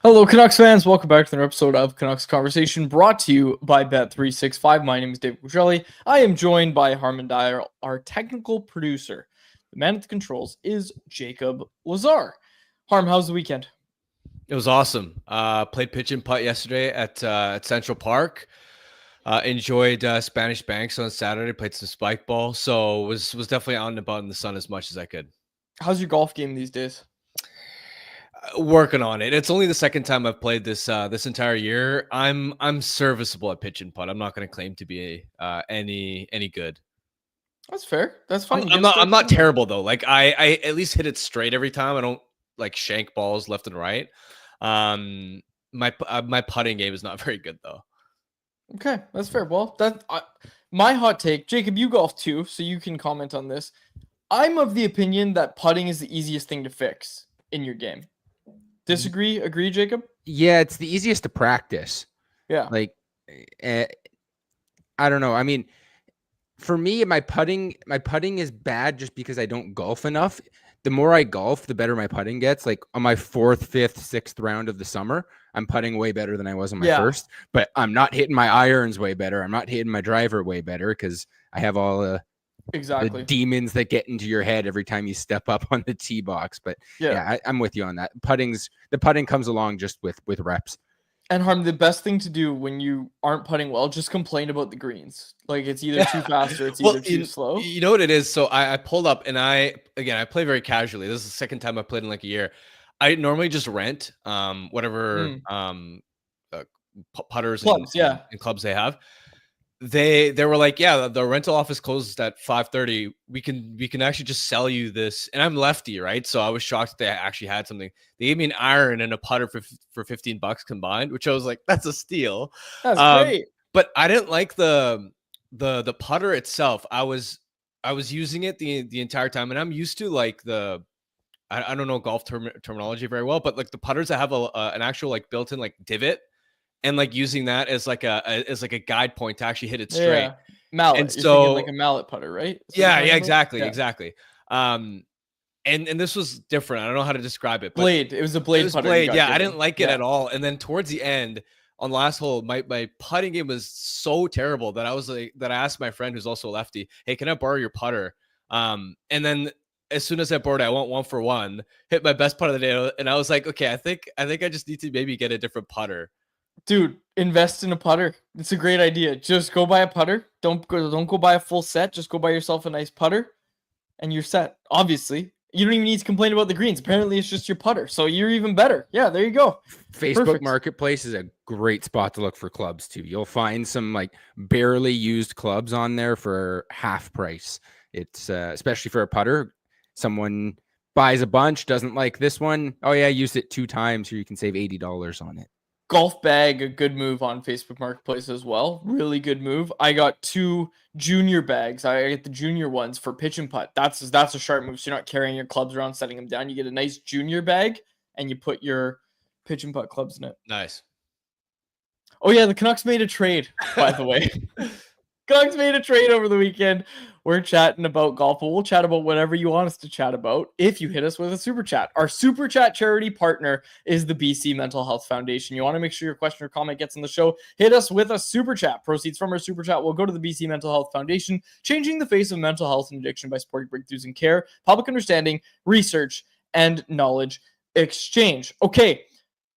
Hello, Canucks fans. Welcome back to another episode of Canucks Conversation, brought to you by Bet365. My name is David Cuccelli. I am joined by Harman Dyer, our technical producer. The man at the controls is Jacob Lazar. Harm, how's the weekend? It was awesome. Played pitch and putt yesterday at Central Park. Enjoyed Spanish Banks on Saturday. Played some spike ball. So was definitely out and about in the sun as much as I could. How's your golf game these days? Working on it. It's only the second time I've played this entire year. I'm serviceable at pitch and putt. I'm not going to claim to be any good. That's fair. That's fine. I'm not terrible though. Like I at least hit it straight every time. I don't like shank balls left and right. My putting game is not very good though. Okay, that's fair. Well, my hot take. Jacob, you golf too, so you can comment on this. I'm of the opinion that putting is the easiest thing to fix in your game. Disagree? Agree, Jacob? Yeah, it's the easiest to practice. Yeah. Like, I don't know. I mean, for me, my putting is bad just because I don't golf enough. The more I golf, the better my putting gets. Like on my 4th, 5th, 6th round of the summer, I'm putting way better than I was on my first. But I'm not hitting my irons way better. I'm not hitting my driver way better because I have all the demons that get into your head every time you step up on the tee box. But yeah, I'm with you on that. The putting comes along just with reps. And Harm, the best thing to do when you aren't putting well, just complain about the greens. Like it's either too fast or it's either too slow. You know what it is? So I pulled up and I play very casually. This is the second time I played in like a year. I normally just rent whatever putters and clubs they have. They were like, yeah, the rental office closes at 5:30. We can actually just sell you this. And I'm lefty, right? So I was shocked that they actually had something. They gave me an iron and a putter for $15 combined, which I was like, that's a steal. That's great. But I didn't like the putter itself. I was using it the entire time, and I'm used to like I don't know golf terminology very well, but like the putters that have an actual like built-in like divot. And like using that as like a guide point to actually hit it straight. Yeah. Mallet. And so like a mallet putter, right? Exactly. And this was different. I don't know how to describe it. But blade. It was a blade putter. Yeah, I didn't like it at all. And then towards the end, on the last hole, my putting game was so terrible that I asked my friend who's also a lefty, hey, can I borrow your putter? And then as soon as I borrowed it, I went 1 for 1, hit my best putt of the day, and I was like, okay, I think I just need to maybe get a different putter. Dude, invest in a putter. It's a great idea. Just go buy a putter. Don't go buy a full set. Just go buy yourself a nice putter, and you're set. Obviously, you don't even need to complain about the greens. Apparently, it's just your putter, so you're even better. Yeah, there you go. Facebook Marketplace is a great spot to look for clubs too. You'll find some like barely used clubs on there for half price. It's especially for a putter. Someone buys a bunch, doesn't like this one. Oh yeah, I used it 2 times, here you can save $80 on it. Golf bag, a good move on Facebook Marketplace as well. Really good move. I got 2 junior bags. I get the junior ones for pitch and putt. That's a sharp move. So you're not carrying your clubs around, setting them down. You get a nice junior bag, and you put your pitch and putt clubs in it. Nice. Oh yeah, the Canucks made a trade, by the way. Canucks made a trade over the weekend. We're chatting about golf, but we'll chat about whatever you want us to chat about if you hit us with a super chat. Our super chat charity partner is the BC Mental Health Foundation. You want to make sure your question or comment gets on the show, hit us with a super chat. Proceeds from our super chat will go to the BC Mental Health Foundation, changing the face of mental health and addiction by supporting breakthroughs in care, public understanding, research, and knowledge exchange. Okay.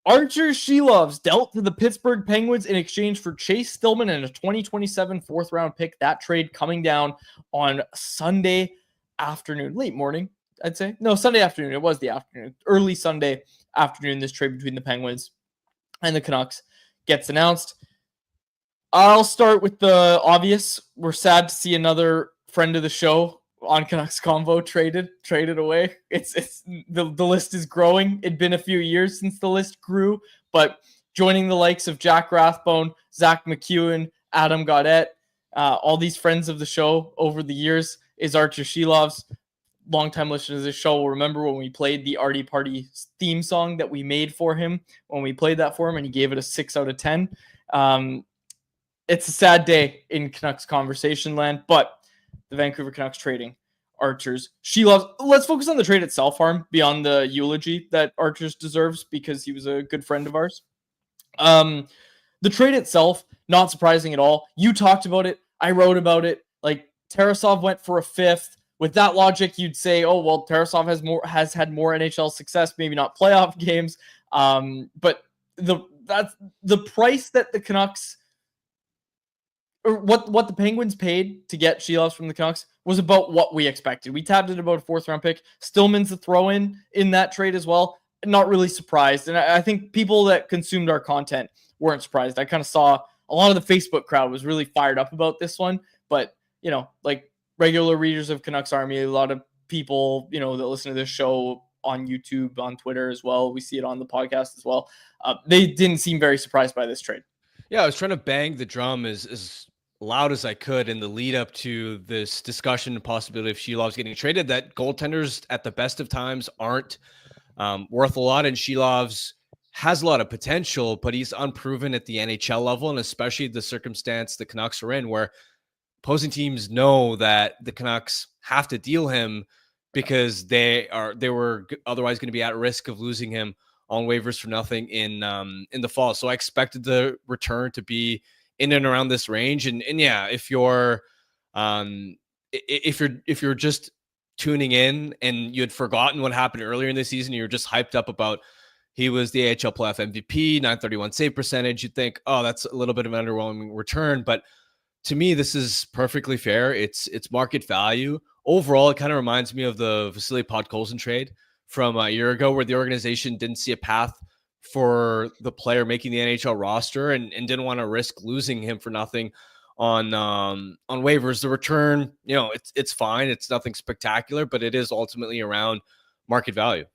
Arturs Silovs dealt to the Pittsburgh Penguins in exchange for Chase Stillman and a 2027 4th-round pick. That trade coming down on Sunday afternoon. Late morning, I'd say. No, Sunday afternoon. It was the afternoon. Early Sunday afternoon, this trade between the Penguins and the Canucks gets announced. I'll start with the obvious. We're sad to see another friend of the show on Canucks Convo traded away. It's the list is growing. It'd been a few years since the list grew, but joining the likes of Jack Rathbone, Zach McEwen, Adam Gaudette, all these friends of the show over the years is Arturs Silovs. Longtime listeners of this show will remember when we played the Artie Party theme song that we made for him, when we played that for him, and he gave it a 6 out of 10. It's a sad day in Canucks conversation land, but the Vancouver Canucks trading Arturs Silovs. Let's focus on the trade itself, Harm, beyond the eulogy that Arturs deserves because he was a good friend of ours. The trade itself, not surprising at all. You talked about it. I wrote about it. Like, Tarasov went for a 5th. With that logic, you'd say, oh, well, Tarasov has had more NHL success, maybe not playoff games. But that's the price that the Canucks, or what the Penguins paid to get Silovs from the Canucks was about what we expected. We tabbed it about a 4th-round pick. Stillman's a throw-in in that trade as well. Not really surprised. And I think people that consumed our content weren't surprised. I kind of saw a lot of the Facebook crowd was really fired up about this one. But, like, regular readers of Canucks Army, a lot of people, that listen to this show on YouTube, on Twitter as well. We see it on the podcast as well. They didn't seem very surprised by this trade. Yeah, I was trying to bang the drum as loud as I could in the lead up to this discussion and possibility of Silovs getting traded, that goaltenders at the best of times aren't worth a lot. And Silovs has a lot of potential, but he's unproven at the NHL level, and especially the circumstance the Canucks are in, where opposing teams know that the Canucks have to deal him because they were otherwise going to be at risk of losing him on waivers for nothing in the fall. So I expected the return to be in and around this range. And yeah, if you're just tuning in and you had forgotten what happened earlier in the season, you're just hyped up about he was the AHL playoff MVP, 931 save percentage, you'd think, oh, that's a little bit of an underwhelming return. But to me, this is perfectly fair. It's market value. Overall, it kind of reminds me of the Vasily Podkolzin trade from a year ago, where the organization didn't see a path for the player making the NHL roster and didn't want to risk losing him for nothing on waivers. The return, it's fine. It's nothing spectacular, but it is ultimately around market value.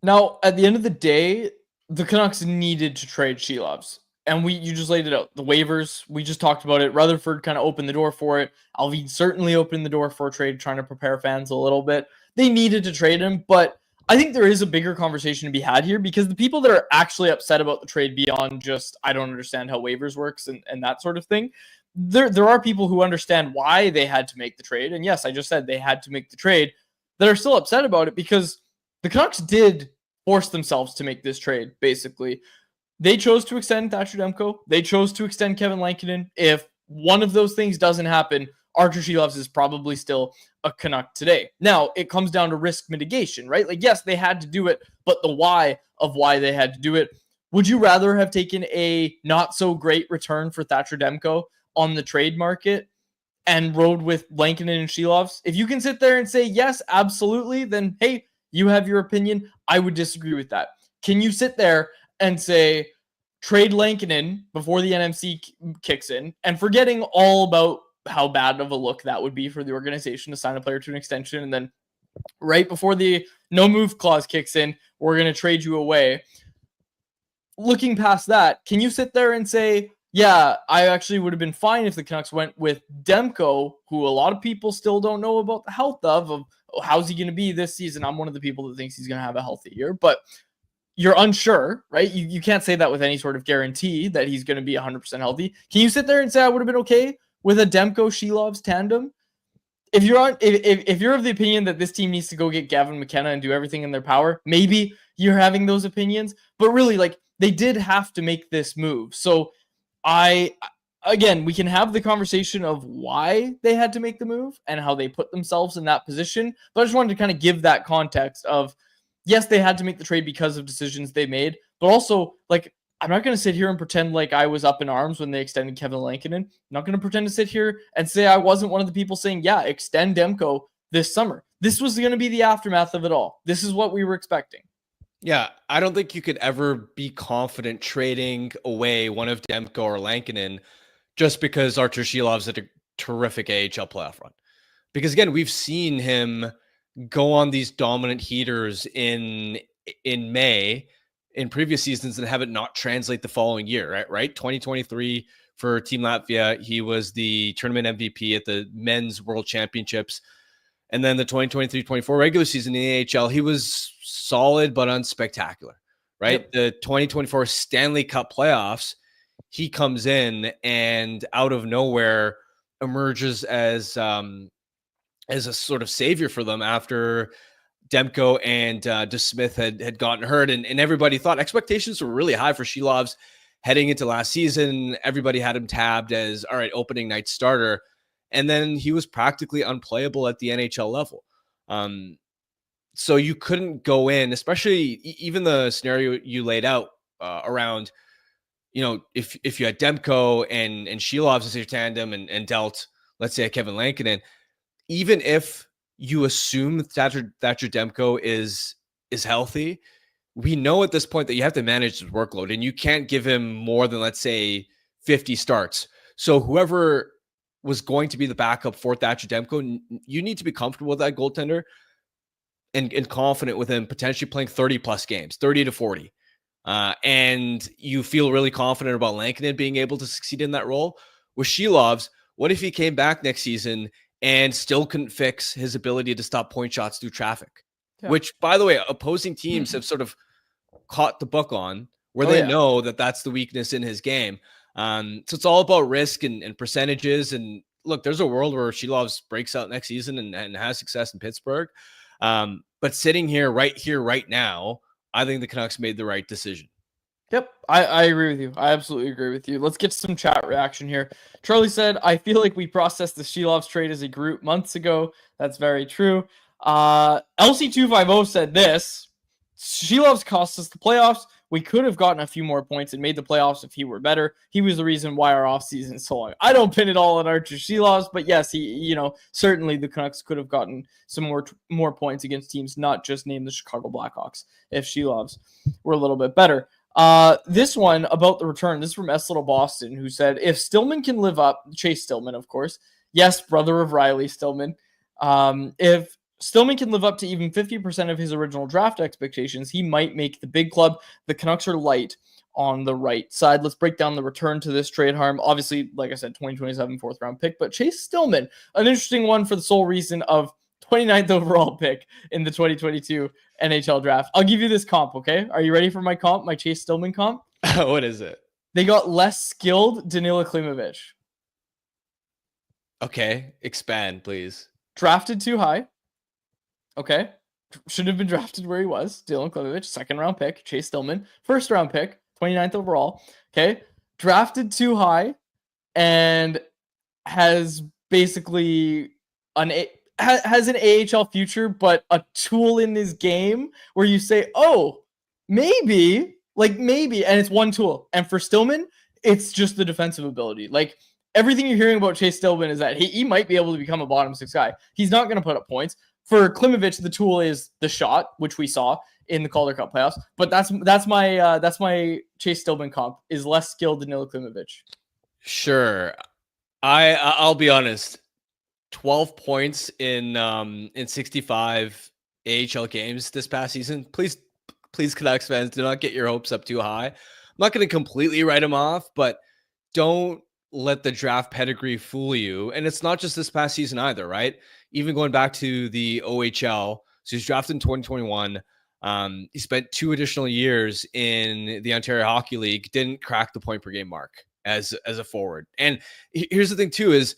Now, at the end of the day, the Canucks needed to trade Silovs. And you just laid it out. The waivers, we just talked about it. Rutherford kind of opened the door for it. Alvin certainly opened the door for a trade, trying to prepare fans a little bit. They needed to trade him, but I think there is a bigger conversation to be had here, because the people that are actually upset about the trade beyond just, I don't understand how waivers works and that sort of thing, there are people who understand why they had to make the trade. And yes, I just said they had to make the trade, that are still upset about it, because the Canucks did force themselves to make this trade, basically. They chose to extend Thatcher Demko. They chose to extend Kevin Lankinen. If one of those things doesn't happen, Arturs Silovs is probably still a Canuck today. Now, it comes down to risk mitigation, right? Like, yes, they had to do it, but the why of why they had to do it. Would you rather have taken a not so great return for Thatcher Demko on the trade market and rode with Lankinen and Silovs? If you can sit there and say, yes, absolutely, then hey, you have your opinion. I would disagree with that. Can you sit there and say, trade Lankinen before the NMC kicks in, and forgetting all about how bad of a look that would be for the organization to sign a player to an extension, and then right before the no move clause kicks in, we're going to trade you away. Looking past that, can you sit there and say, yeah, I actually would have been fine if the Canucks went with Demko, who a lot of people still don't know about the health of how's he going to be this season? I'm one of the people that thinks he's going to have a healthy year, but you're unsure, right? You can't say that with any sort of guarantee that he's going to be 100% healthy. Can you sit there and say I would have been okay with a Demko-Silovs tandem? If you're of the opinion that this team needs to go get Gavin McKenna and do everything in their power, maybe you're having those opinions. But really, like, they did have to make this move. So again, we can have the conversation of why they had to make the move and how they put themselves in that position. But I just wanted to kind of give that context of, yes, they had to make the trade because of decisions they made, but also, like, I'm not going to sit here and pretend like I was up in arms when they extended Kevin Lankinen. I'm not going to pretend to sit here and say I wasn't one of the people saying, yeah, extend Demko this summer. This was going to be the aftermath of it all. This is what we were expecting. Yeah, I don't think you could ever be confident trading away one of Demko or Lankinen just because Arturs Silovs had a terrific AHL playoff run. Because again, we've seen him go on these dominant heaters in May in previous seasons and have it not translate the following year, right? 2023 for Team Latvia, he was the tournament MVP at the Men's World Championships. And then the 2023-24 regular season in the AHL, he was solid but unspectacular, right? Yep. The 2024 Stanley Cup playoffs, he comes in and out of nowhere emerges as as a sort of savior for them after Demko and DeSmith had gotten hurt, and everybody thought expectations were really high for Silovs heading into last season. Everybody had him tabbed as, all right, opening night starter, and then he was practically unplayable at the NHL level. So you couldn't go in, especially even the scenario you laid out around, if you had Demko and Silovs as your tandem and dealt, let's say, a Kevin Lankinen, even if you assume Thatcher Demko is healthy, we know at this point that you have to manage his workload, and you can't give him more than, let's say, 50 starts. So whoever was going to be the backup for Thatcher Demko, you need to be comfortable with that goaltender and confident with him potentially playing 30 plus games, 30 to 40. And you feel really confident about Lankinen being able to succeed in that role. With Silovs, what if he came back next season and still couldn't fix his ability to stop point shots through traffic? Yeah. Which, by the way, opposing teams have sort of caught the book on, where they know that that's the weakness in his game. So it's all about risk and percentages. And look, there's a world where Silovs breaks out next season and has success in Pittsburgh. But sitting here right now, I think the Canucks made the right decision. Yep, I agree with you. I absolutely agree with you. Let's get some chat reaction here. Charlie said, I feel like we processed the Silovs trade as a group months ago. That's very true. LC250 said this: Silovs cost us the playoffs. We could have gotten a few more points and made the playoffs if he were better. He was the reason why our offseason is so long. I don't pin it all on Arturs Silovs, but yes, certainly the Canucks could have gotten some more points against teams, not just named the Chicago Blackhawks, if Silovs were a little bit better. This one about the return, this is from S. Little Boston, who said, if Stillman can live up, Chase Stillman, of course, yes, brother of Riley Stillman, if Stillman can live up to even 50% of his original draft expectations, he might make the big club. The Canucks are light on the right side. Let's break down the return to this trade, Harm. Obviously, like I said, 2027 fourth round pick, but Chase Stillman, an interesting one for the sole reason of 29th overall pick in the 2022 NHL draft. I'll give you this comp, okay? Are you ready for my comp, my Chase Stillman comp? What is it? They got less skilled Danila Klimovich. Okay, expand, please. Drafted too high. Okay. Should have been drafted where he was. Dylan Klimovich, second round pick. Chase Stillman, first round pick, 29th overall. Okay. Drafted too high and has basically has an AHL future, but a tool in his game where you say, oh, maybe, and it's one tool. And for Stillman, it's just the defensive ability. Like, everything you're hearing about Chase Stillman is that he might be able to become a bottom six guy. He's not going to put up points. For Klimovich, the tool is the shot, which we saw in the Calder Cup playoffs. But that's my Chase Stillman comp, is less skilled than Danila Klimovich. Sure, I'll be honest. 12 points in 65 AHL games this past season. Please, Canucks fans, do not get your hopes up too high. I'm not going to completely write him off, but don't let the draft pedigree fool you. And it's not just this past season either, right? Even going back to the OHL. So he's drafted in 2021. He spent 2 additional years in the Ontario Hockey League, didn't crack the point per game mark as a forward. And here's the thing too, is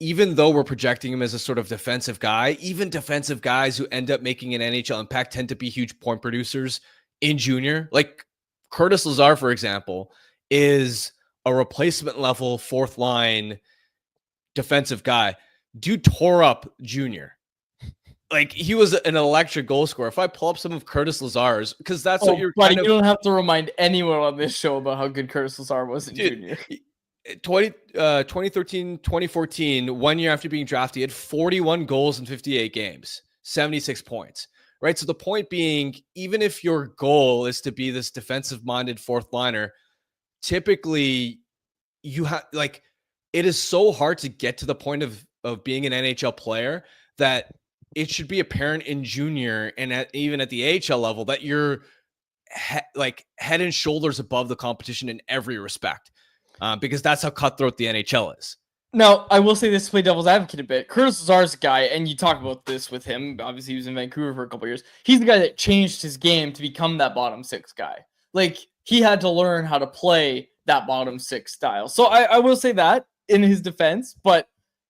even though we're projecting him as a sort of defensive guy, even defensive guys who end up making an NHL impact tend to be huge point producers in junior. Like Curtis Lazar, for example, is a replacement level fourth line defensive guy. Dude tore up junior. Like, he was an electric goal scorer. If I pull up some of Curtis Lazar's, because that's what you're buddy, you don't have to remind anyone on this show about how good Curtis Lazar was in junior. 2013, 2014, 1 year after being drafted, he had 41 goals in 58 games, 76 points, right? So the point being, even if your goal is to be this defensive-minded fourth liner, typically you have, like, it is so hard to get to the point of being an NHL player that it should be apparent in junior and even at the AHL level that you're head and shoulders above the competition in every respect. Because that's how cutthroat the NHL is. Now, I will say this to play devil's advocate a bit. Curtis Lazar's a guy, and you talk about this with him. Obviously, he was in Vancouver for a couple of years. He's the guy that changed his game to become that bottom six guy. Like, he had to learn how to play that bottom six style. So I will say that in his defense, but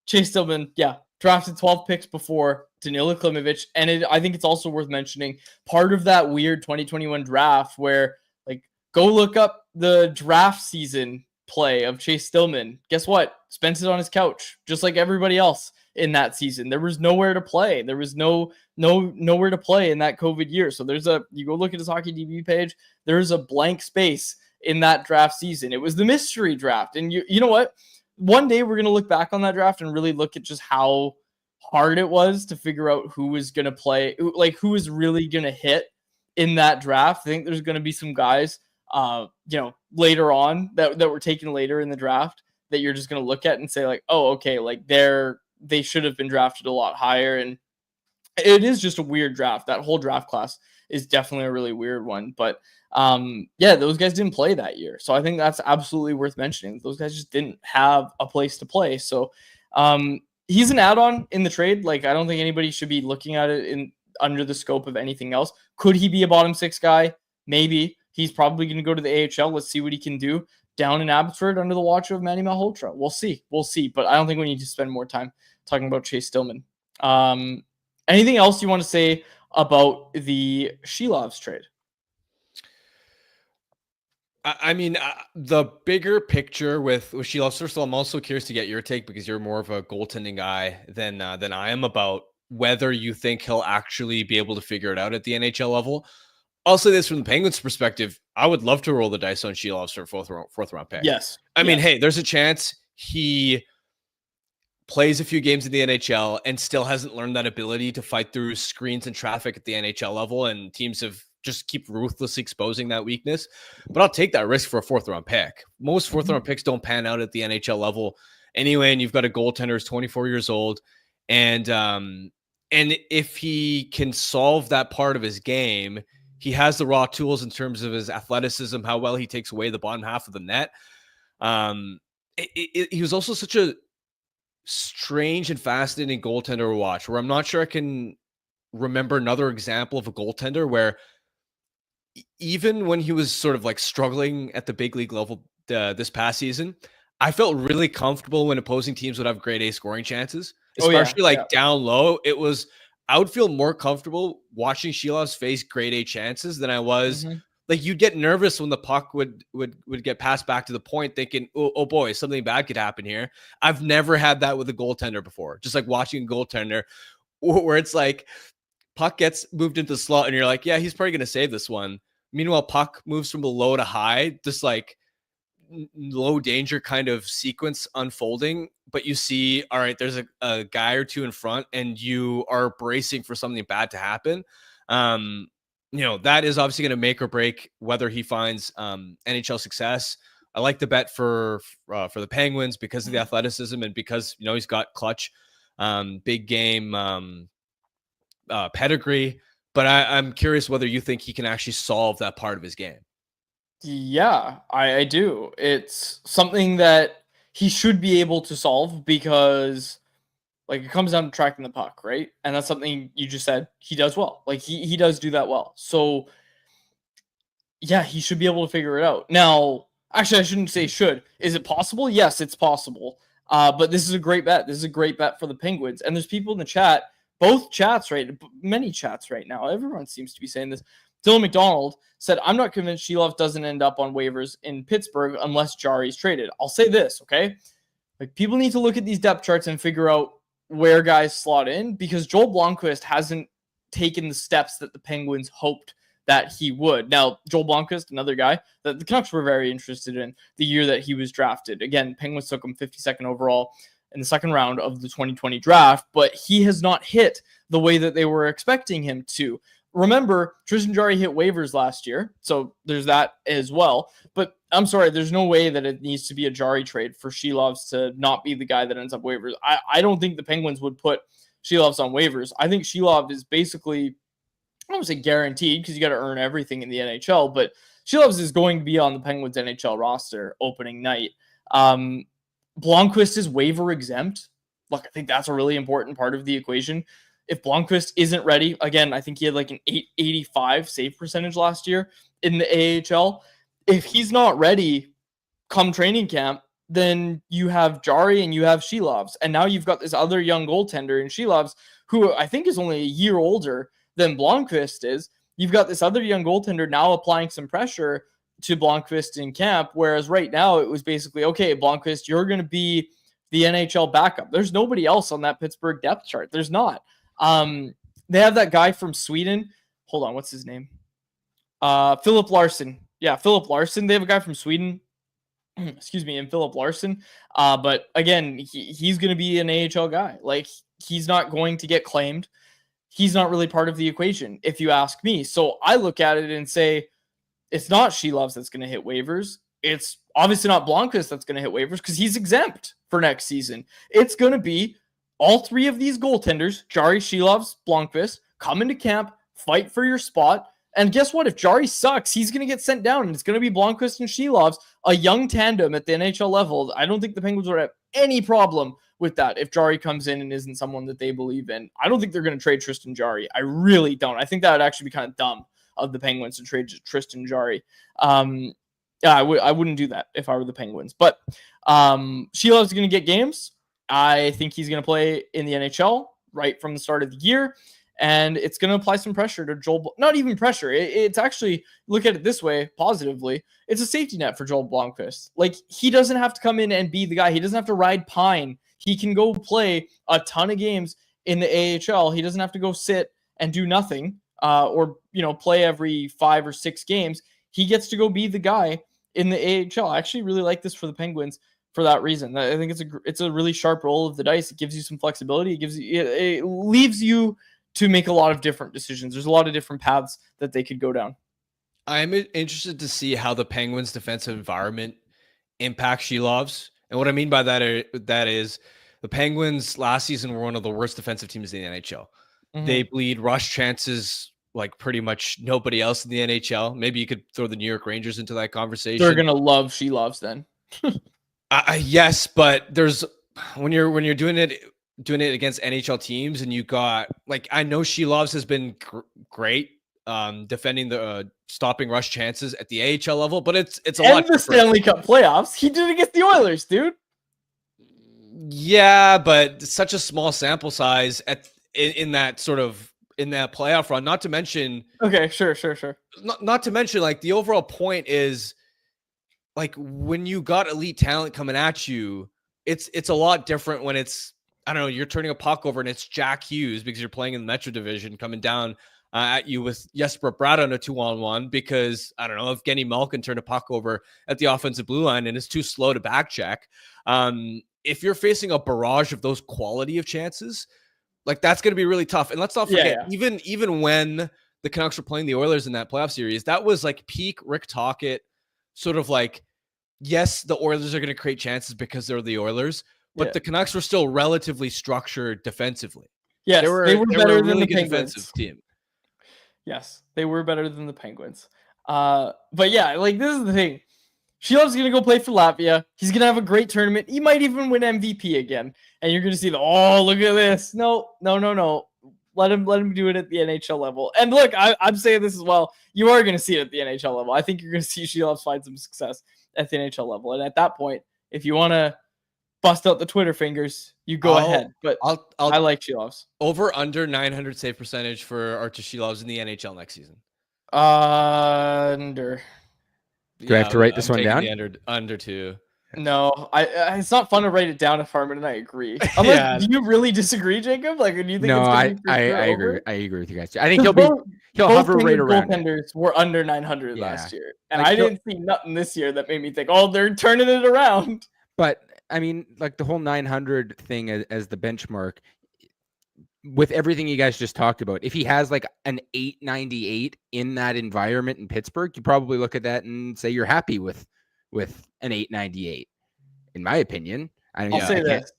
Chase Stillman, yeah, drafted 12 picks before Danila Klimovich. And I think it's also worth mentioning part of that weird 2021 draft where, like, go look up the draft season play of Chase Stillman. Guess what? Spent it on his couch, just like everybody else in that season. There was nowhere to play. There was nowhere to play in that COVID year. So you go look at his Hockey DB page, there's a blank space in that draft season. It was the mystery draft. And you know what? One day we're going to look back on that draft and really look at just how hard it was to figure out who was going to play, like who was really going to hit in that draft. I think there's going to be some guys, later on that were taken later in the draft that you're just going to look at and say like, oh, okay, like they should have been drafted a lot higher. And it is just a weird draft. That whole draft class is definitely a really weird one. But those guys didn't play that year. So I think that's absolutely worth mentioning. Those guys just didn't have a place to play. So he's an add-on in the trade. Like, I don't think anybody should be looking at it under the scope of anything else. Could he be a bottom six guy? Maybe. He's probably going to go to the AHL. Let's see what he can do down in Abbotsford under the watch of Manny Malhotra. We'll see. But I don't think we need to spend more time talking about Chase Stillman. Anything else you want to say about the Silovs trade? I mean, the bigger picture with Silovs, first of all, I'm also curious to get your take because you're more of a goaltending guy than I am about whether you think he'll actually be able to figure it out at the NHL level. I'll say this from the Penguins' perspective. I would love to roll the dice on Silovs for a fourth round pick. Yes. I mean, hey, there's a chance he plays a few games in the NHL and still hasn't learned that ability to fight through screens and traffic at the NHL level, and teams have just keep ruthlessly exposing that weakness. But I'll take that risk for a fourth round pick. Most fourth round picks don't pan out at the NHL level anyway, and you've got a goaltender who's 24 years old, and if he can solve that part of his game, he has the raw tools in terms of his athleticism, how well he takes away the bottom half of the net. He was also such a strange and fascinating goaltender to watch, where I'm not sure I can remember another example of a goaltender where even when he was sort of like struggling at the big league level this past season, I felt really comfortable when opposing teams would have grade A scoring chances, especially down low. I would feel more comfortable watching Silovs face grade A chances than I was. Like, you'd get nervous when the puck would get passed back to the point thinking, oh boy, something bad could happen here. I've never had that with a goaltender before. Just like watching a goaltender where it's like puck gets moved into the slot and you're like, yeah, he's probably going to save this one. Meanwhile, puck moves from the low to high, just like low danger kind of sequence unfolding. But you see, all right, there's a guy or two in front and you are bracing for something bad to happen. That is obviously going to make or break whether he finds NHL success. I like the bet for the Penguins because of the athleticism and because, he's got clutch, big game pedigree. But I'm curious whether you think he can actually solve that part of his game. Yeah, I do. It's something that he should be able to solve because, like, it comes down to tracking the puck, right? And that's something you just said he does well. Like, he does do that well. So, yeah, he should be able to figure it out. Now, actually, I shouldn't say should. Is it possible? Yes, it's possible. But this is a great bet. This is a great bet for the Penguins. And there's people in the chat, many chats right now. Everyone seems to be saying this. Dylan McDonald said, I'm not convinced Silovs doesn't end up on waivers in Pittsburgh unless Jari's traded. I'll say this, okay? Like, people need to look at these depth charts and figure out where guys slot in, because Joel Blomqvist hasn't taken the steps that the Penguins hoped that he would. Now, Joel Blomqvist, another guy that the Canucks were very interested in the year that he was drafted. Again, Penguins took him 52nd overall in the second round of the 2020 draft, but he has not hit the way that they were expecting him to. Remember, Tristan Jarry hit waivers last year, so there's that as well. But I'm sorry, there's no way that it needs to be a Jarry trade for Silovs to not be the guy that ends up waivers. I don't think the Penguins would put Silovs on waivers. I think Silovs is basically, I don't want to say guaranteed because you got to earn everything in the NHL, but Silovs is going to be on the Penguins NHL roster opening night. Blomqvist is waiver exempt. Look, I think that's a really important part of the equation. If Blomqvist isn't ready, again, I think he had like an 885 save percentage last year in the AHL. If he's not ready come training camp, then you have Jari and you have Silovs. And now you've got this other young goaltender in Silovs, who I think is only a year older than Blomqvist is. You've got this other young goaltender now applying some pressure to Blomqvist in camp, whereas right now it was basically, okay, Blomqvist, you're going to be the NHL backup. There's nobody else on that Pittsburgh depth chart. There's not. They have that guy from Sweden. Hold on, what's his name? Philip Larson. Yeah, Philip Larson. They have a guy from Sweden. Excuse me, and Philip Larson. But again, he's going to be an AHL guy. Like, he's not going to get claimed. He's not really part of the equation, if you ask me. So I look at it and say, it's not Silovs that's going to hit waivers. It's obviously not Blomqvist that's going to hit waivers because he's exempt for next season. It's going to be all three of these goaltenders, Jari, Silovs, Blomqvist, come into camp, fight for your spot. And guess what? If Jari sucks, he's going to get sent down, and it's going to be Blomqvist and Silovs, a young tandem at the NHL level. I don't think the Penguins would have any problem with that if Jari comes in and isn't someone that they believe in. I don't think they're going to trade Tristan Jari. I really don't. I think that would actually be kind of dumb of the Penguins to trade Tristan Jari. Yeah, I wouldn't do that if I were the Penguins. But Silovs is going to get games. I think he's going to play in the NHL right from the start of the year. And it's going to apply some pressure to Joel. Not even pressure. It's actually, look at it this way, positively. It's a safety net for Joel Blomqvist. Like, he doesn't have to come in and be the guy. He doesn't have to ride pine. He can go play a ton of games in the AHL. He doesn't have to go sit and do nothing or, play every 5 or 6 games. He gets to go be the guy in the AHL. I actually really like this for the Penguins for that reason. I think it's a really sharp roll of the dice. It gives you some flexibility. It leaves you to make a lot of different decisions. There's a lot of different paths that they could go down. I'm interested to see how the Penguins' defensive environment impacts Silovs. And what I mean by that is the Penguins last season were one of the worst defensive teams in the NHL. Mm-hmm. They bleed rush chances like pretty much nobody else in the NHL. Maybe you could throw the New York Rangers into that conversation. They're going to love Silovs then. Yes, but there's when you're doing it against NHL teams, and you got, like, I know Silovs has been great defending the stopping rush chances at the AHL level, but it's a lot different. Stanley Cup playoffs, he did it against the Oilers, dude. Yeah, but such a small sample size in that playoff run. Not to mention, okay, sure. Not to mention, like, the overall point is, like, when you got elite talent coming at you, it's a lot different when it's, I don't know, you're turning a puck over and it's Jack Hughes because you're playing in the Metro Division coming down at you with Jesper Bratt on a 2-on-1 because, I don't know, if Evgeny Malkin turned a puck over at the offensive blue line and is too slow to back check. If you're facing a barrage of those quality of chances, like, that's going to be really tough. And let's not forget, even when the Canucks were playing the Oilers in that playoff series, that was like peak Rick Tocchet, sort of like, yes, the Oilers are going to create chances because they're the Oilers, but the Canucks were still relatively structured defensively. Yes, they were better than really the Penguins. Defensive team. Yes, they were better than the Penguins. But yeah, like, this is the thing. Silovs going to go play for Latvia. He's going to have a great tournament. He might even win MVP again. And you're going to see look at this. No. Let him do it at the NHL level. And look, I'm saying this as well. You are going to see it at the NHL level. I think you're going to see Silovs find some success at the NHL level. And at that point, if you want to bust out the Twitter fingers, you go ahead. But I like Silovs. Over under 900 save percentage for Arturs Silovs in the NHL next season. Under. Do I have to write this one down? Under 2. No, it's not fun to write it down if Harmon and I agree. Do you really disagree, Jacob? Like, do you think? No, I agree. I agree with you guys. I think he'll hover right around. Goaltenders were under 900 last year, and I didn't see nothing this year that made me think, oh, they're turning it around. But I mean, like, the whole 900 thing as the benchmark, with everything you guys just talked about, if he has like an 898 in that environment in Pittsburgh, you probably look at that and say you're happy with an 898, in my opinion. I'll say this.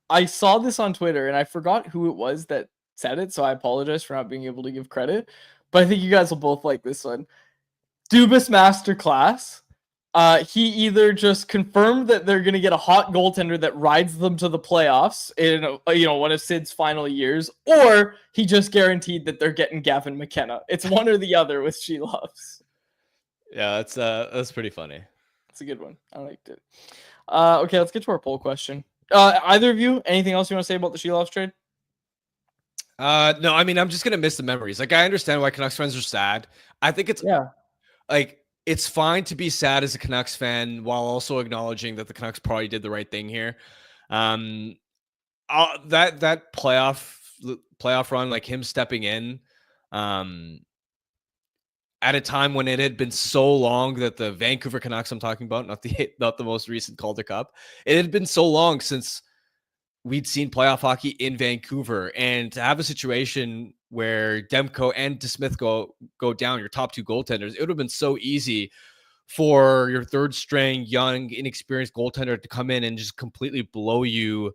I saw this on Twitter and I forgot who it was that said it, so I apologize for not being able to give credit, but I think you guys will both like this one. Dubas Masterclass. He either just confirmed that they're going to get a hot goaltender that rides them to the playoffs in one of Sid's final years, or he just guaranteed that they're getting Gavin McKenna. It's one or the other with Silovs. Yeah, that's pretty funny. It's a good one. I liked it. Okay, let's get to our poll question. Either of you, anything else you want to say about the Silovs trade? No, I mean, I'm just gonna miss the memories. Like, I understand why Canucks fans are sad. I think it's like it's fine to be sad as a Canucks fan while also acknowledging that the Canucks probably did the right thing here. That playoff run, like him stepping in, at a time when it had been so long that the Vancouver Canucks I'm talking about, not the most recent Calder Cup, it had been so long since we'd seen playoff hockey in Vancouver, and to have a situation where Demko and DeSmith go down, your top two goaltenders, it would have been so easy for your third string, young, inexperienced goaltender to come in and just completely blow you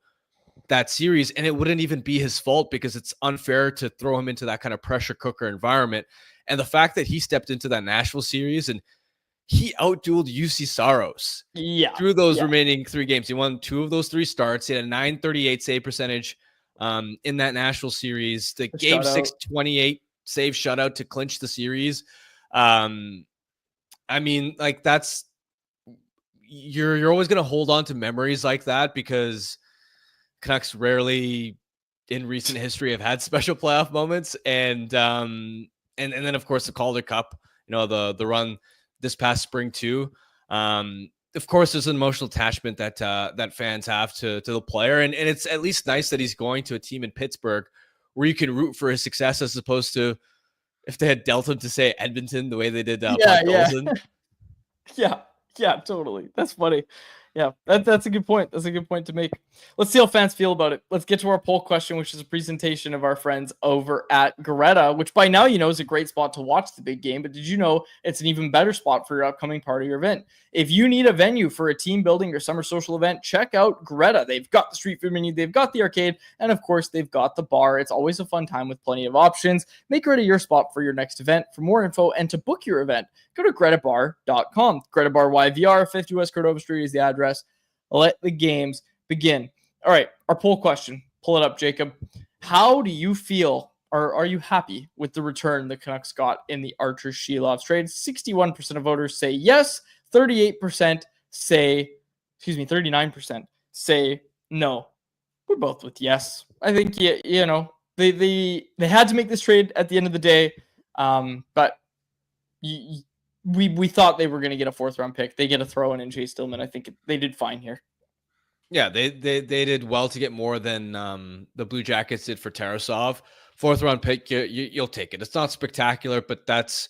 that series. And it wouldn't even be his fault because it's unfair to throw him into that kind of pressure cooker environment. And the fact that he stepped into that Nashville series and he outdueled UC Saros through those remaining 3 games. He won 2 of those 3 starts. He had a .938 save percentage in that Nashville series. The game 6 28 save shutout to clinch the series. I mean, like that's you're always going to hold on to memories like that because Canucks rarely in recent history have had special playoff moments. And then of course the Calder Cup, you know, the run this past spring too. Of course, there's an emotional attachment that fans have to the player, and it's at least nice that he's going to a team in Pittsburgh where you can root for his success as opposed to if they had dealt him to say Edmonton the way they did. Yeah, totally. That's funny. Yeah, that's a good point. That's a good point to make. Let's see how fans feel about it. Let's get to our poll question, which is a presentation of our friends over at Greta, which by now you know is a great spot to watch the big game. But did you know it's an even better spot for your upcoming part of your event? If you need a venue for a team building or summer social event, check out Greta. They've got the street food menu, they've got the arcade, and of course, they've got the bar. It's always a fun time with plenty of options. Make Greta your spot for your next event. For more info and to book your event, go to gretabar.com. Greta Bar YVR, 50 West Cordova Street is the address. Let the games begin. All right, our poll question. Pull it up, Jacob. How do you feel, or are you happy with the return the Canucks got in the Arturs Silovs trade? 61% of voters say yes. 39% say no. We're both with yes. I think you know they had to make this trade at the end of the day, but we thought they were going to get a 4th round pick. They get a throw in Chase Stillman. I think they did fine here. Yeah, they did well to get more than the Blue Jackets did for Tarasov. 4th round pick, you'll take it. It's not spectacular, but that's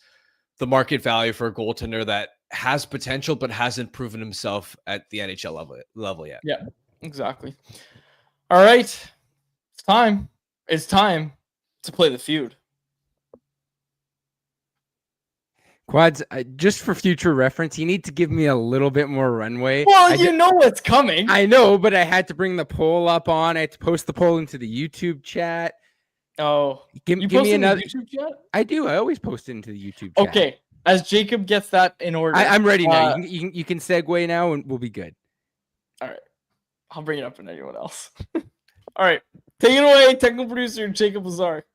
the market value for a goaltender that has potential but hasn't proven himself at the NHL level yet. Yeah, exactly. All right, it's time. It's time to play the feud. Quads, just for future reference, you need to give me a little bit more runway. Well, you know what's coming. I know, but I had to bring the poll up on. I had to post the poll into the YouTube chat. Oh, give me another YouTube chat? I do. I always post it into the YouTube chat. Okay, as Jacob gets that in order. I'm ready now. You can segue now and we'll be good. All right. I'll bring it up for anyone else. All right. Take it away, technical producer Jacob Lazar.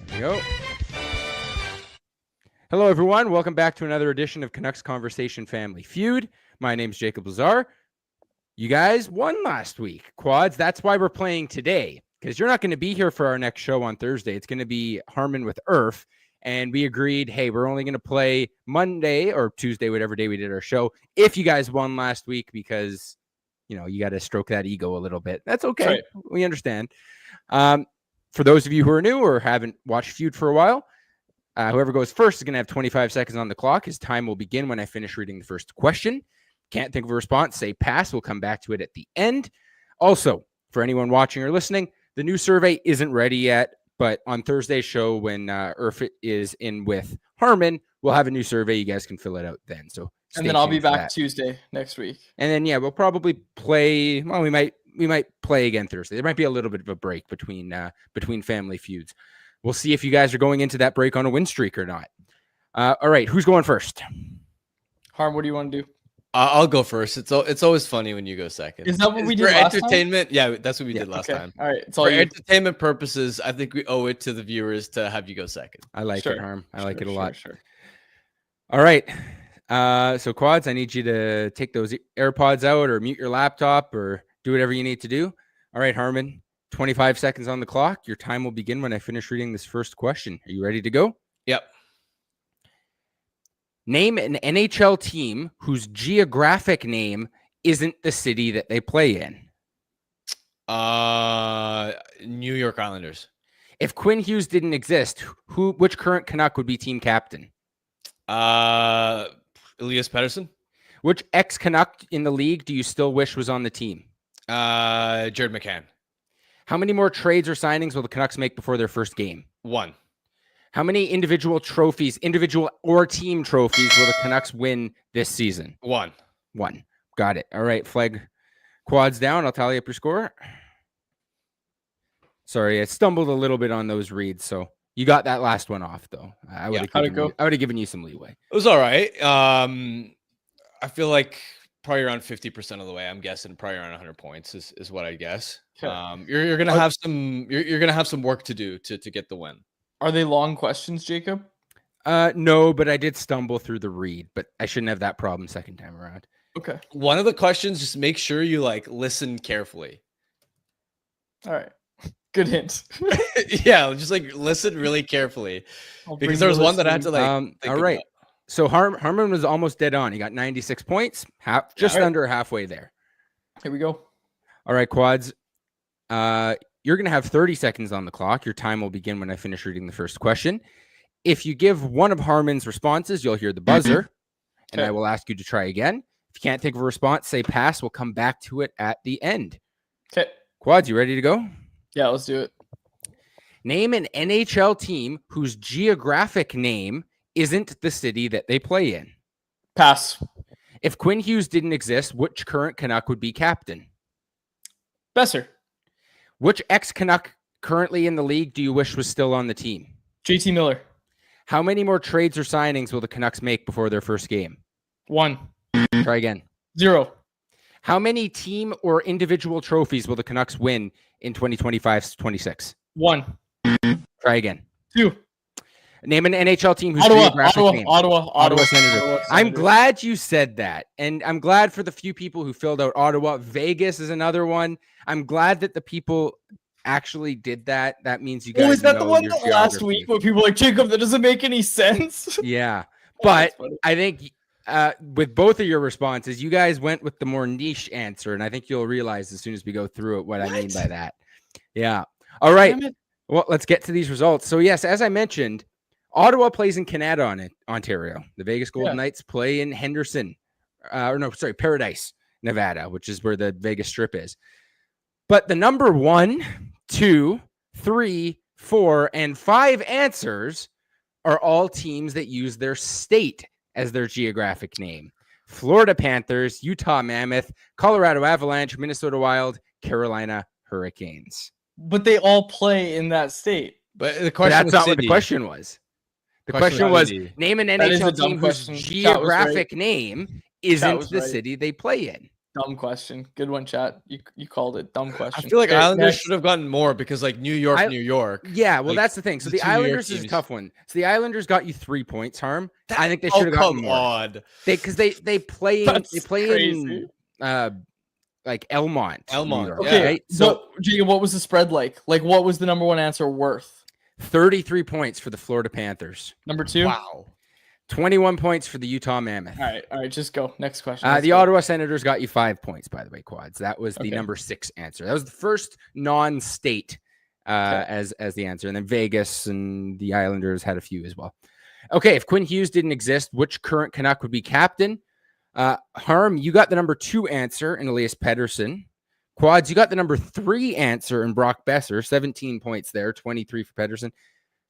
There we go. Hello, everyone. Welcome back to another edition of Canucks Conversation Family Feud. My name's Jacob Lazar. You guys won last week, Quads. That's why we're playing today, because you're not going to be here for our next show on Thursday. It's going to be Harmon with Irf, and we agreed, hey, we're only going to play Monday or Tuesday, whatever day we did our show, if you guys won last week, because, you know, you got to stroke that ego a little bit. That's okay. Right. We understand. For those of you who are new or haven't watched Feud for a while, whoever goes first is going to have 25 seconds on the clock. His time will begin when I finish reading the first question. Can't think of a response, say pass. We'll come back to it at the end. Also, for anyone watching or listening, the new survey isn't ready yet, but on Thursday's show when Irf is in with Harmon, we'll have a new survey. You guys can fill it out then. So, and then I'll be back Tuesday next week. And then, yeah, we'll probably play. Well, we might play again Thursday. There might be a little bit of a break between family feuds. We'll see if you guys are going into that break on a win streak or not. All right, who's going first? Harm, what do you want to do? I'll go first. It's always funny when you go second. Is that what we For did last time? entertainment? Yeah, that's what we did last time. All right. It's all For you. entertainment purposes, I think we owe it to the viewers to have you go second. I like Sure. it, Harm. I like it a Sure, lot. Sure. All right. So Quads, I need you to take those AirPods out or mute your laptop or do whatever you need to do. All right, Harmon, 25 seconds on the clock. Your time will begin when I finish reading this first question. Are you ready to go? Yep. Name an NHL team whose geographic name isn't the city that they play in. New York Islanders. If Quinn Hughes didn't exist, which current Canuck would be team captain? Elias Pettersson. Which ex-Canuck in the league do you still wish was on the team? Jared McCann. How many more trades or signings will the Canucks make before their first game? 1. How many individual or team trophies will the Canucks win this season? 1. 1. Got it. All right, flag Quads down. I'll tally up your score. Sorry, I stumbled a little bit on those reads, so you got that last one off, though. I would have given you some leeway. It was all right. I feel like probably around 50% of the way. I'm guessing probably around 100 points is what I guess. Okay. You're gonna have some work to do to get the win. Are they long questions, Jacob? No, but I did stumble through the read, but I shouldn't have that problem second time around. Okay. One of the questions, just make sure you listen carefully. All right. Good hint. Yeah, just listen really carefully because there was one that I had to all right. So Harmon was almost dead on. He got 96 points, under halfway there. Here we go. All right, Quads. You're going to have 30 seconds on the clock. Your time will begin when I finish reading the first question. If you give one of Harmon's responses, you'll hear the buzzer, and I will ask you to try again. If you can't think of a response, say pass. We'll come back to it at the end. Okay. Quads, you ready to go? Yeah, let's do it. Name an NHL team whose geographic name isn't the city that they play in. Pass. If Quinn Hughes didn't exist, which current Canuck would be captain? Besser. Which ex-Canuck currently in the league do you wish was still on the team? JT Miller. How many more trades or signings will the Canucks make before their first game? 1. Try again. 0. How many team or individual trophies will the Canucks win in 2025-26? 1. Try again. 2. Name an NHL team whose geographic name. Ottawa Senator. I'm glad you said that. And I'm glad for the few people who filled out Ottawa. Vegas is another one. I'm glad that the people actually did that. That means you guys is that know the one your that last week where people were like, Jacob, that doesn't make any sense? Yeah. But I think with both of your responses, you guys went with the more niche answer. And I think you'll realize as soon as we go through it what I mean by that. Yeah. All right. Well, let's get to these results. So, yes, as I mentioned, Ottawa plays in Canada, Ontario. The Vegas Golden Knights play in Paradise, Nevada, which is where the Vegas Strip is. But the number 1, 2, 3, 4, and 5 answers are all teams that use their state as their geographic name. Florida Panthers, Utah Mammoth, Colorado Avalanche, Minnesota Wild, Carolina Hurricanes. But they all play in that state. But the question that's not what the question was. The question was, name an NHL team whose geographic name isn't the city they play in. Dumb question. Good one, chat. You called it. Dumb question. I feel like Islanders should have gotten more because New York. Yeah, well, that's the thing. So the Islanders is a tough one. So the Islanders got you 3 points, Harm. I think they should have gotten more. Because they play in Elmont. Okay, right? So Jacob, what was the spread like? What was the number 1 answer worth? 33 points for the Florida Panthers. Number 2? Wow. 21 points for the Utah Mammoth. All right, just go. Next question. The Ottawa Senators got you 5 points, by the way, Quads. That was the number 6 answer. That was the first non-state as the answer. And then Vegas and the Islanders had a few as well. Okay, if Quinn Hughes didn't exist, which current Canuck would be captain? Harm, you got the number 2 answer in Elias Pettersson. Quads, you got the number 3 answer in Brock Besser. 17 points there, 23 for Pettersson.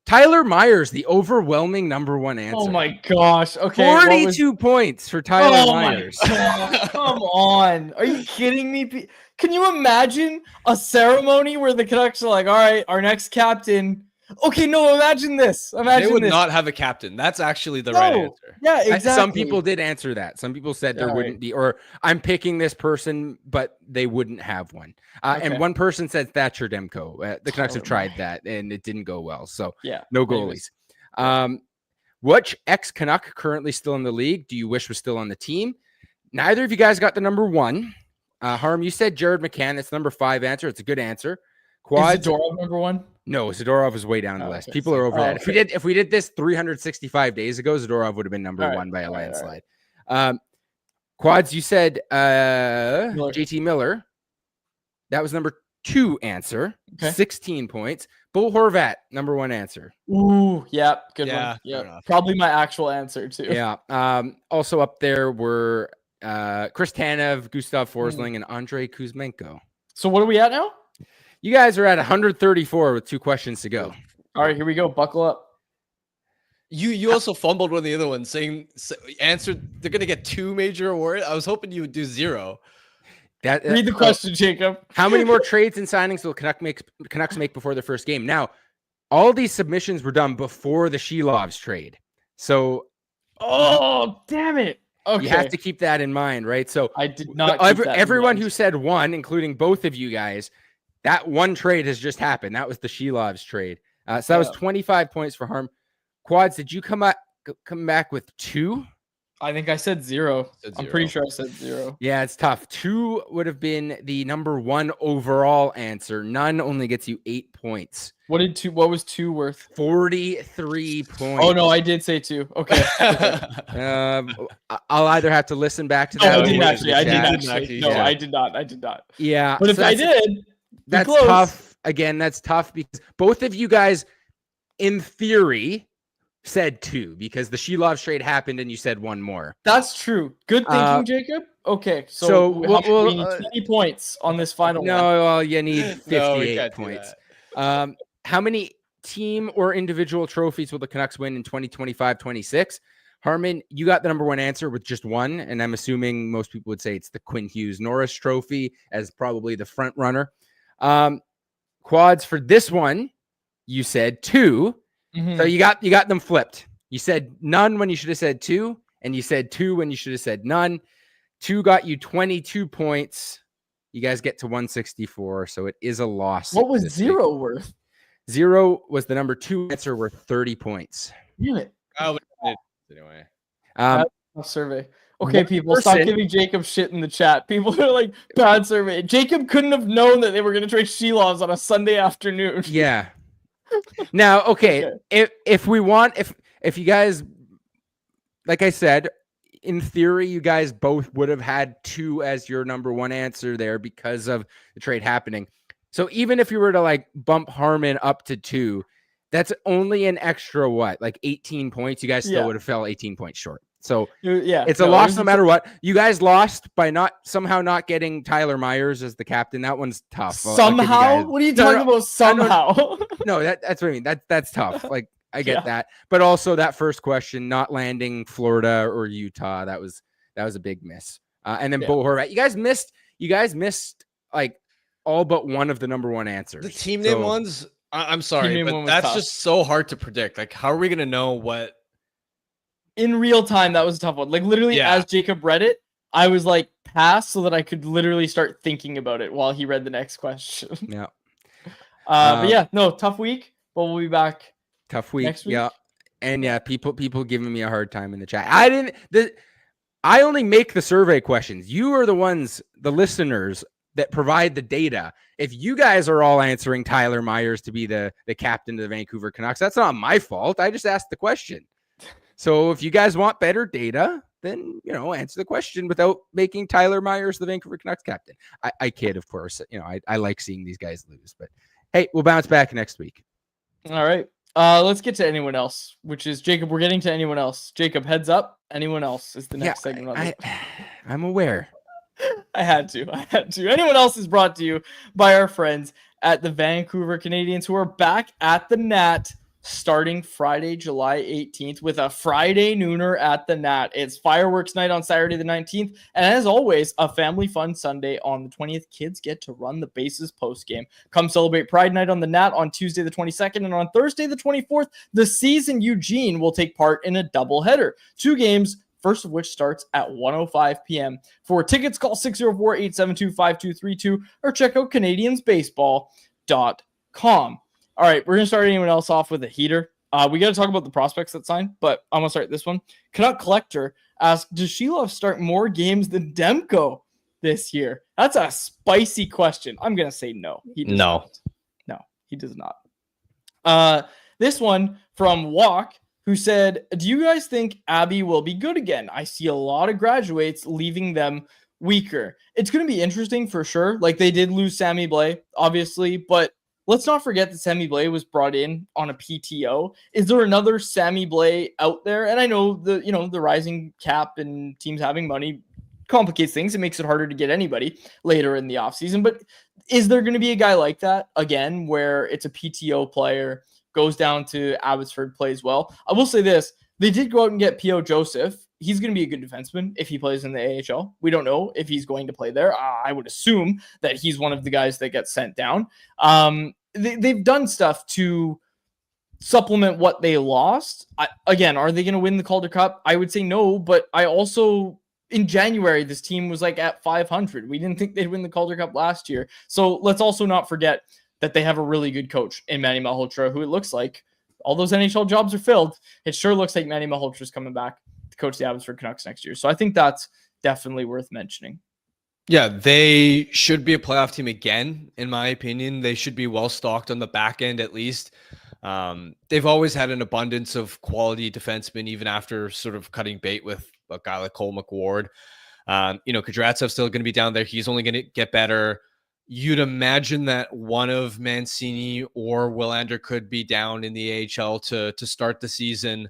Tyler Myers, the overwhelming number 1 answer. Oh my gosh. Okay. 42 points for Tyler Myers. Come on. Are you kidding me? Can you imagine a ceremony where the Canucks are like, all right, our next captain Okay, no, imagine this. They Imagine would this. not have a captain. That's actually the right answer. Yeah, exactly. Some people did answer that. Some people said there wouldn't be, or I'm picking this person, but they wouldn't have one. And one person said Thatcher Demko. The Canucks have tried that, and it didn't go well. So no goalies. Which ex-Canuck currently still in the league do you wish was still on the team? Neither of you guys got the number 1. Harm, you said Jared McCann. That's number 5 answer. It's a good answer. Quad, is Zadorov number 1? No, Zadorov is way down the list. People are over that. Okay. If we did this 365 days ago, Zadorov would have been number 1 by a landslide. Quads, you said JT Miller. That was number 2 answer. 16 points. Bull Horvat, number 1 answer. Ooh, yeah, good one. Yeah, probably my actual answer too. Yeah. Also up there were Chris Tanev, Gustav Forsling, and Andrei Kuzmenko. So what are we at now? You guys are at 134 with 2 questions to go. All right, here we go. Buckle up. You also fumbled one of the other ones, saying answered they're gonna get 2 major awards. I was hoping you would do 0. Read the question, Jacob. How many more trades and signings will Canucks make before their first game? Now, all these submissions were done before the Silovs trade. So, damn it. Okay. You have to keep that in mind, right? So I did not. Everyone who said 1, including both of you guys, that 1 trade has just happened. That was the Silovs trade. So that was 25 points for Harm. Quads, did you come back with 2? I think I said 0. I'm pretty sure I said 0. Yeah, it's tough. 2 would have been the number 1 overall answer. None only gets you 8 points. What was 2 worth? 43 points. Oh no, I did say 2. Okay. I'll either have to listen back to that. No, I didn't actually. No, I did not. Yeah. But if I did, that's tough. Again, that's tough because both of you guys, in theory, said 2 because the Silovs trade happened and you said 1 more. That's true. Good thinking, Jacob. Okay, so we need 20 points on this final one. No, well, you need 58 points. How many team or individual trophies will the Canucks win in 2025-26? Harmon, you got the number 1 answer with just 1, and I'm assuming most people would say it's the Quinn Hughes Norris Trophy as probably the front runner. Quads, for this one, you said 2. So you got them flipped. You said none when you should have said 2, and you said 2 when you should have said none. 2 got you 22 points. You guys get to 164, so it is a loss. What was 0 worth? 0 was the number 2 answer worth 30 points. Damn it. Anyway. Survey. Okay, people, stop giving Jacob shit in the chat. People are like, bad survey. Jacob couldn't have known that they were going to trade Silovs on a Sunday afternoon. Yeah. Now, okay. If you guys, like I said, in theory, you guys both would have had 2 as your number 1 answer there because of the trade happening. So even if you were to like bump Harmon up to 2, that's only an extra 18 points. You guys still would have fell 18 points short. So it's a loss no matter what. You guys lost by somehow not getting Tyler Myers as the captain. That one's tough. Somehow? What are you talking about? Somehow? No, that's what I mean. That's tough. Like I get that, but also that first question, not landing Florida or Utah, that was a big miss. And then Bo Horvat, you guys missed like all but one of the number 1 answers. The team name ones. I'm sorry, but that's just so hard to predict. Like, how are we gonna know what? In real time, that was a tough one. Like literally, as Jacob read it, I was like pass so that I could literally start thinking about it while he read the next question. Yeah. But yeah, no, tough week. But we'll be back. Tough week. Next week. Yeah. And yeah, people giving me a hard time in the chat. I only make the survey questions. You are the ones, the listeners, that provide the data. If you guys are all answering Tyler Myers to be the captain of the Vancouver Canucks, that's not my fault. I just asked the question. So if you guys want better data, then, answer the question without making Tyler Myers the Vancouver Canucks captain. I kid, of course. I like seeing these guys lose, but hey, we'll bounce back next week. All right. Let's get to anyone else, which is Jacob. We're getting to anyone else. Jacob, heads up. Anyone else is the next segment. I'm aware. I had to. Anyone else is brought to you by our friends at the Vancouver Canadians, who are back at the Nat starting Friday, July 18th with a Friday nooner at the Nat. It's fireworks night on Saturday the 19th. And as always, a family fun Sunday on the 20th. Kids get to run the bases post game. Come celebrate Pride Night on the Nat on Tuesday the 22nd. And on Thursday the 24th, the Season Eugene will take part in a doubleheader. 2 games, first of which starts at 1:05 p.m. For tickets, call 604-872-5232 or check out CanadiansBaseball.com. All right, we're going to start anyone else off with a heater. We got to talk about the prospects that signed, but I'm going to start this one. Canuck Collector asks, does Silovs start more games than Demko this year? That's a spicy question. I'm going to say no. He does not. No, he does not. This one from Walk, who said, do you guys think Abby will be good again? I see a lot of graduates leaving them weaker. It's going to be interesting for sure. Like, they did lose Sammy Blais, obviously, but let's not forget that Sammy Blais was brought in on a PTO. Is there another Sammy Blais out there? And I know the rising cap and teams having money complicates things. It makes it harder to get anybody later in the offseason. But is there going to be a guy like that again, where it's a PTO player, goes down to Abbotsford, plays well? I will say this. They did go out and get P.O. Joseph. He's going to be a good defenseman if he plays in the AHL. We don't know if he's going to play there. I would assume that he's one of the guys that gets sent down. They've done stuff to supplement what they lost. Again, are they going to win the Calder Cup? I would say no, but I also, in January, this team was like at 500. We didn't think they'd win the Calder Cup last year. So let's also not forget that they have a really good coach in Manny Malhotra, who it looks like all those NHL jobs are filled. It sure looks like Manny Malhotra is coming back to coach the Abbotsford Canucks next year. So I think that's definitely worth mentioning. Yeah, they should be a playoff team again, in my opinion. They should be well stocked on the back end at least. They've always had an abundance of quality defensemen, even after sort of cutting bait with a guy like Cole McWard. Kudratsev's still going to be down there. He's only going to get better. You'd imagine that one of Mancini or Willander could be down in the AHL to start the season.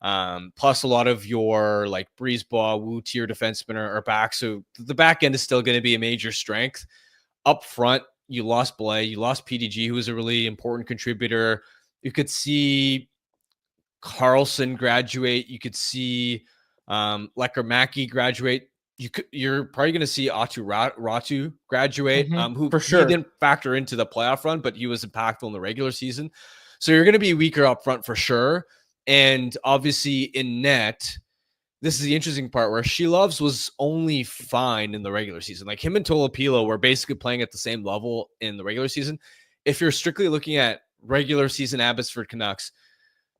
Plus a lot of your like Brisebois, Wu tier defensemen are back. So the back end is still going to be a major strength. Up front, you lost Blais, you lost PDG, who was a really important contributor. You could see Carlson graduate. You could see Lecker-Mackey graduate. You're probably going to see Ratu graduate, who for sure. He didn't factor into the playoff run, but he was impactful in the regular season. So you're going to be weaker up front for sure. And obviously in net, this is the interesting part where Silovs was only fine in the regular season. Like him and Tolopilo were basically playing at the same level in the regular season. If you're strictly looking at regular season Abbotsford Canucks,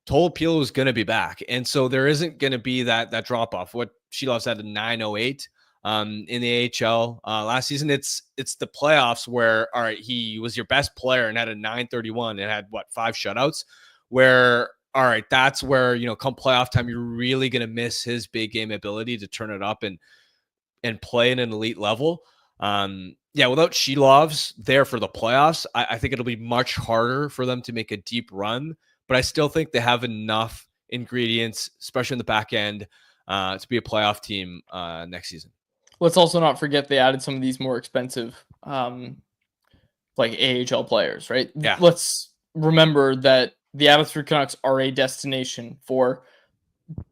Tolopilo is going to be back. And so there isn't going to be that drop off. What Silovs had a 908 in the AHL last season. It's the playoffs where, all right, he was your best player and had a 931 and had 5 shutouts, where, all right, that's where, come playoff time, you're really going to miss his big game ability to turn it up and play at an elite level. Without Silovs there for the playoffs, I think it'll be much harder for them to make a deep run, but I still think they have enough ingredients, especially in the back end, to be a playoff team next season. Let's also not forget they added some of these more expensive AHL players, right? Yeah. Let's remember that the Abbotsford Canucks are a destination for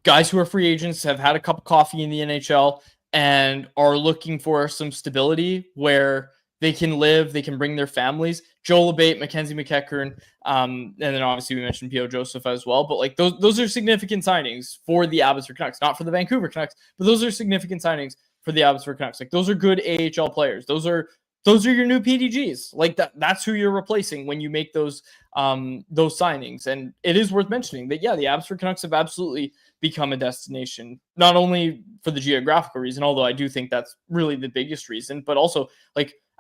guys who are free agents, have had a cup of coffee in the NHL, and are looking for some stability where they can live, they can bring their families. Joel Labate, Mackenzie McEachern, and then obviously we mentioned P.O. Joseph as well. But those are significant signings for the Abbotsford Canucks, not for the Vancouver Canucks, but those are significant signings for the Abbotsford Canucks. Those are good AHL players. Those are your new PDGs. That's who you're replacing when you make those signings. And it is worth mentioning that, the Abbotsford Canucks have absolutely become a destination, not only for the geographical reason, although I do think that's really the biggest reason, but also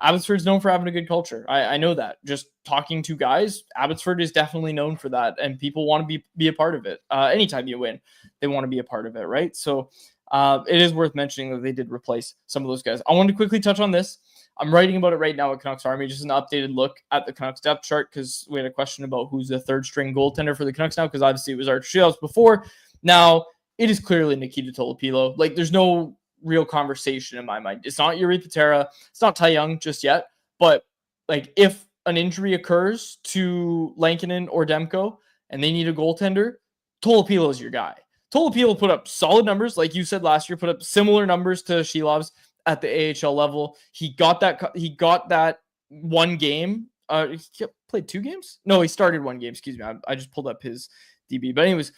Abbotsford's known for having a good culture. I know that. Just talking to guys, Abbotsford is definitely known for that, and people want to be a part of it. Anytime you win, they want to be a part of it, right? So it is worth mentioning that they did replace some of those guys. I wanted to quickly touch on this. I'm writing about it right now at Canucks Army, just an updated look at the Canucks depth chart, because we had a question about who's the third string goaltender for the Canucks now, because obviously it was Arturs Silovs before. Now, it is clearly Nikita Tolopilo. There's no real conversation in my mind. It's not Yuri Patera. It's not Ty Young just yet. But, if an injury occurs to Lankinen or Demko, and they need a goaltender, Tolopilo is your guy. Tolopilo put up solid numbers, like you said last year, put up similar numbers to Silovs at the AHL level. He got that one game. He played 2 games? No, he started 1 game. Excuse me. I just pulled up his DB. But anyways,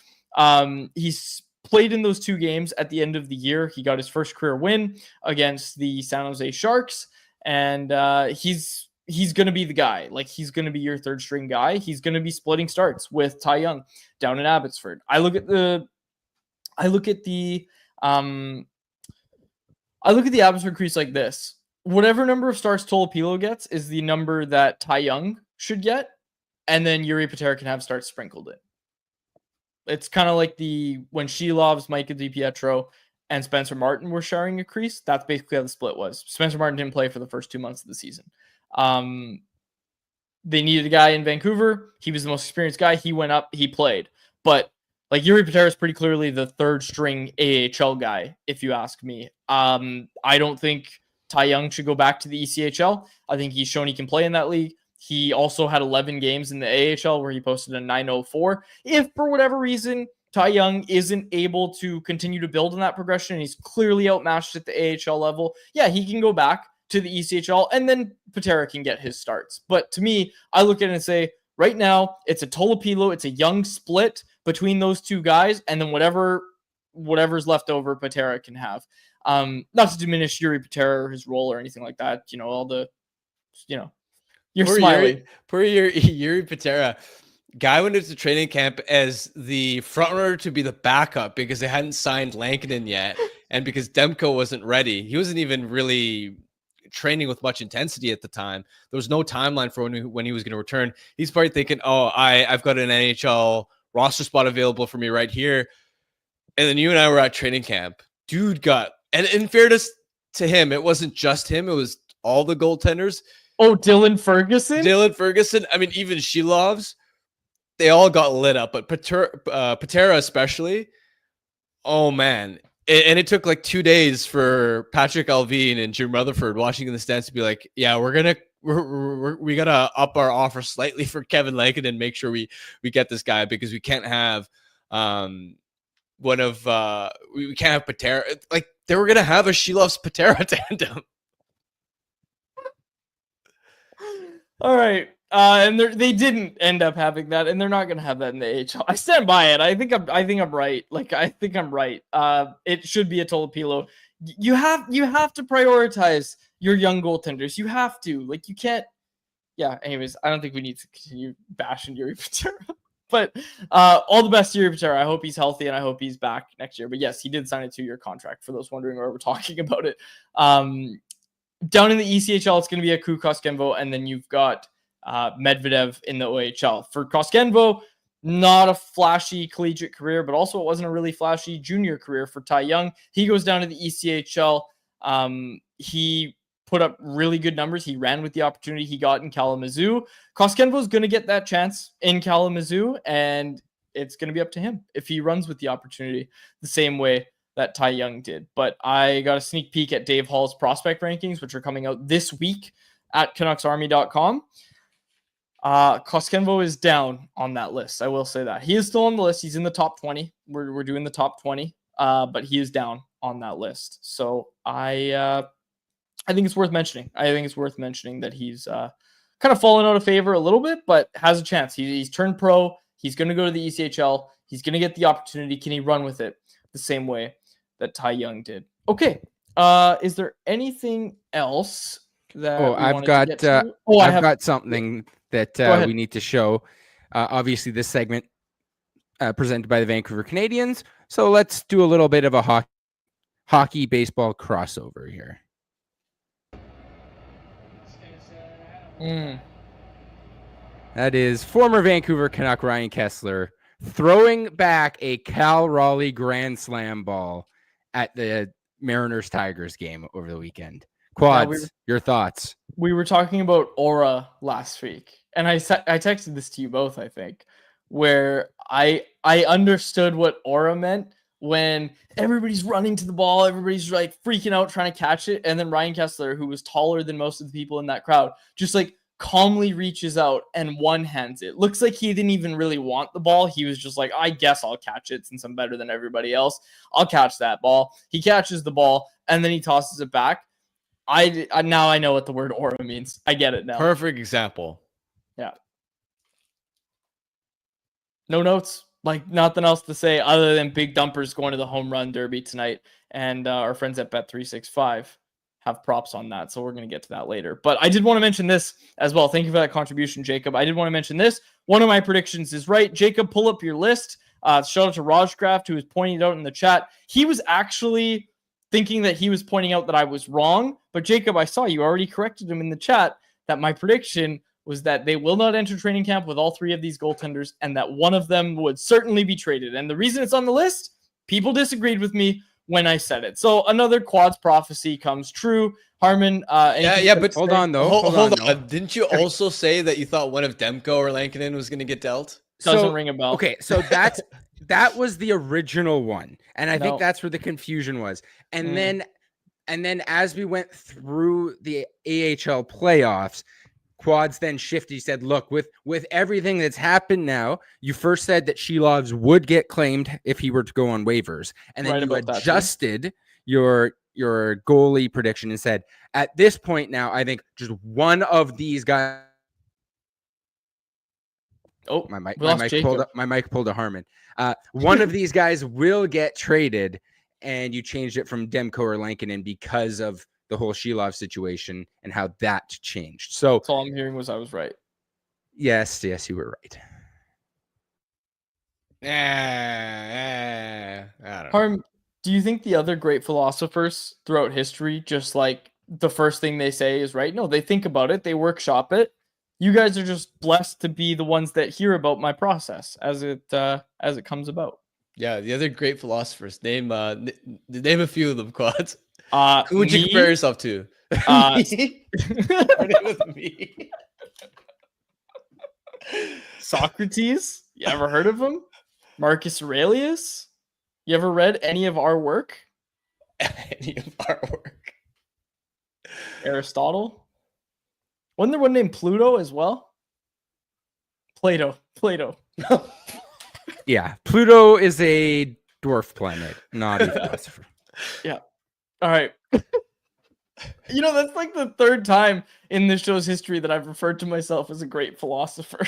he's played in those 2 games at the end of the year. He got his first career win against the San Jose Sharks, and he's going to be the guy. Like, he's going to be your third string guy. He's going to be splitting starts with Ty Young down in Abbotsford. I look at the Abbotsford crease like this. Whatever number of starts Tolopilo gets is the number that Ty Young should get, and then Yuri Patera can have starts sprinkled in. It's kind of like when Silovs, Micah DiPietro, and Spencer Martin were sharing a crease. That's basically how the split was. Spencer Martin didn't play for the first 2 months of the season. They needed a guy in Vancouver. He was the most experienced guy. He went up, he played. But like, Yuri Patera is pretty clearly the third string AHL guy, if you ask me. I don't think Ty Young should go back to the ECHL. I think he's shown he can play in that league. He also had 11 games in the AHL where he posted a 904. If for whatever reason Ty Young isn't able to continue to build on that progression, and he's clearly outmatched at the AHL level, yeah, he can go back to the ECHL, and then Patera can get his starts. But to me, I look at it and say, right now, it's a Tolopilo, it's a Young split between those 2 guys, and then whatever's left over, Patera can have. Not to diminish Yuri Patera or his role or anything like that. You're smiling. Poor Yuri Patera. Guy went into training camp as the front runner to be the backup because they hadn't signed Lankinen yet, and because Demko wasn't ready. He wasn't even really training with much intensity at the time. There was no timeline for when he was going to return. He's probably thinking, "Oh, I've got an NHL roster spot available for me right here." And then you and I were at training camp. Dude got, and in fairness to him, it wasn't just him; it was all the goaltenders. Oh, Dylan Ferguson. I mean, even Silovs, they all got lit up, but Patera especially. Oh man. And it took like 2 days for Patrick Alvin and Jim Rutherford watching in the stands to be like, yeah, we gotta up our offer slightly for Kevin Lankinen and make sure we get this guy, because we can't have we can't have Patera. Like, they were gonna have a Silovs Patera tandem. All right. And they didn't end up having that, and they're not going to have that in the AHL. I stand by it. I think I'm right. Like, I think I'm right. It should be a Tolopilo. You have to prioritize your young goaltenders. You have to. Like, you can't. Yeah. Anyways, I don't think we need to continue bashing Yuri Patera. But all the best to Yuri Patera. I hope he's healthy, and I hope he's back next year. But yes, he did sign a 2-year contract, for those wondering where we're talking about it. Down in the ECHL, it's going to be a Koskemvo, and then you've got Medvedev in the OHL. For Koskemvo, not a flashy collegiate career, but also it wasn't a really flashy junior career for Ty Young. He goes down to the ECHL. He put up really good numbers. He ran with the opportunity he got in Kalamazoo. Koskemvo is going to get that chance in Kalamazoo, and it's going to be up to him if he runs with the opportunity the same way that Ty Young did. But I got a sneak peek at Dave Hall's prospect rankings, which are coming out this week at CanucksArmy.com. Koskemvo is down on that list. I will say that. He is still on the list. He's in the top 20. We're doing the top 20, but he is down on that list. So I think it's worth mentioning. I think it's worth mentioning that he's kind of fallen out of favor a little bit, but has a chance. He's turned pro. He's going to go to the ECHL. He's going to get the opportunity. Can he run with it the same way that Ty Young did? Okay. Is there anything else that I've got something that we need to show. Obviously, this segment presented by the Vancouver Canadians. So let's do a little bit of a hockey baseball crossover here. That is former Vancouver Canuck Ryan Kesler throwing back a Cal Raleigh Grand Slam ball at the Mariners-Tigers game over the weekend. Quads, your thoughts? We were talking about aura last week, and I texted this to you both, I think, where I understood what aura meant when everybody's running to the ball, everybody's like freaking out trying to catch it, and then Ryan Kesler, who was taller than most of the people in that crowd, just like calmly reaches out and one-hands it. Looks like he didn't even really want the ball. He was just like, I guess I'll catch it since I'm better than everybody else. I'll catch that ball. He catches the ball, and then he tosses it back. Now I know what the word aura means. I get it now. Perfect example. Yeah. No notes. Like, nothing else to say other than big dumpers going to the home run derby tonight. And our friends at Bet365 have props on that. So we're going to get to that later. But I did want to mention this as well. Thank you for that contribution, Jacob. I did want to mention this. One of my predictions is right. Jacob, pull up your list. Shout out to Rajcraft, who was pointing it out in the chat. He was actually thinking that he was pointing out that I was wrong. But Jacob, I saw you already corrected him in the chat that my prediction was that they will not enter training camp with all three of these goaltenders and that one of them would certainly be traded. And the reason it's on the list, people disagreed with me when I said it. So another Quads prophecy comes true. Harmon, but hold on though. Hold on. Didn't you also say that you thought one of Demko or Lankinen was going to get dealt? Doesn't ring a bell. Okay, so that was the original one, and I think that's where the confusion was. And then as we went through the AHL playoffs, Quads then shifted. He said, look, with everything that's happened now, you first said that Silovs would get claimed if he were to go on waivers. And then you adjusted your goalie prediction and said, at this point now, I think just one of these guys. Oh, my mic pulled a Harmon. One of these guys will get traded, and you changed it from Demko or Lankinen because of the whole Silovs situation and how that changed. So all I'm hearing was I was right. Yes, you were right. I don't know. Harm, do you think the other great philosophers throughout history, just like the first thing they say is right? No, they think about it. They workshop it. You guys are just blessed to be the ones that hear about my process as it comes about. Yeah, the other great philosophers. Name a few of them, Quads. Who would you Me? compare yourself to? Me? With me. Socrates? You ever heard of him? Marcus Aurelius? You ever read any of our work? Any of our work? Aristotle? Wasn't there one named Pluto as well? Plato. Yeah, Pluto is a dwarf planet, not a philosopher. Yeah. All right. That's like the third time in this show's history that I've referred to myself as a great philosopher.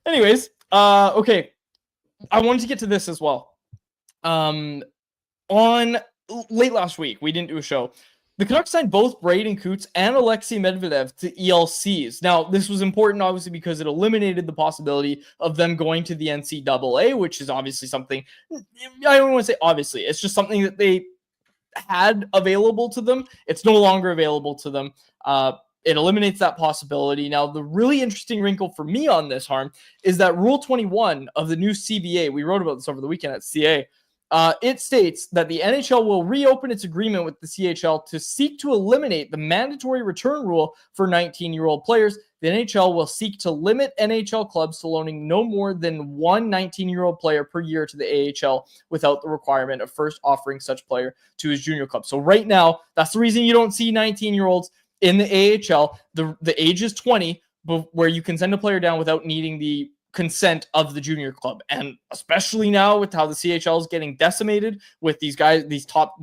Anyways, okay. I wanted to get to this as well. On late last week, we didn't do a show. The Canucks signed both Braden Coots and Alexei Medvedev to ELCs. Now, this was important, obviously, because it eliminated the possibility of them going to the NCAA, which is obviously something, I don't want to say obviously, it's just something that they had available to them. It's no longer available to them. It eliminates that possibility. Now, the really interesting wrinkle for me on this, Harm, is that Rule 21 of the new CBA, we wrote about this over the weekend at CA, it states that the NHL will reopen its agreement with the CHL to seek to eliminate the mandatory return rule for 19-year-old players. The NHL will seek to limit NHL clubs to loaning no more than one 19-year-old player per year to the AHL without the requirement of first offering such player to his junior club. So right now, that's the reason you don't see 19-year-olds in the AHL. The age is 20, where you can send a player down without needing the consent of the junior club. And especially now with how the CHL is getting decimated with these guys, these top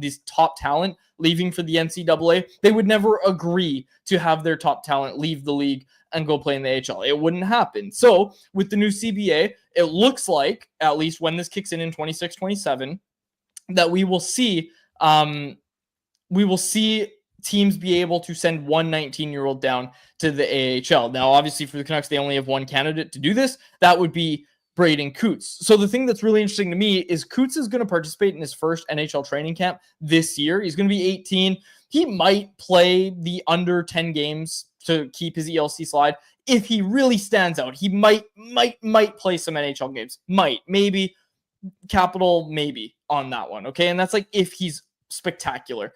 talent leaving for the NCAA, they would never agree to have their top talent leave the league and go play in the AHL. It wouldn't happen. So with the new CBA, it looks like, at least when this kicks in 26-27, that we will see teams be able to send one 19-year-old down to the AHL. Now, obviously, for the Canucks, they only have one candidate to do this. That would be Braden Coots. So the thing that's really interesting to me is Coots is going to participate in his first NHL training camp this year. He's going to be 18. He might play the under 10 games to keep his ELC slide. If he really stands out, he might play some NHL games. Maybe, capital maybe on that one. Okay, and that's like if he's spectacular.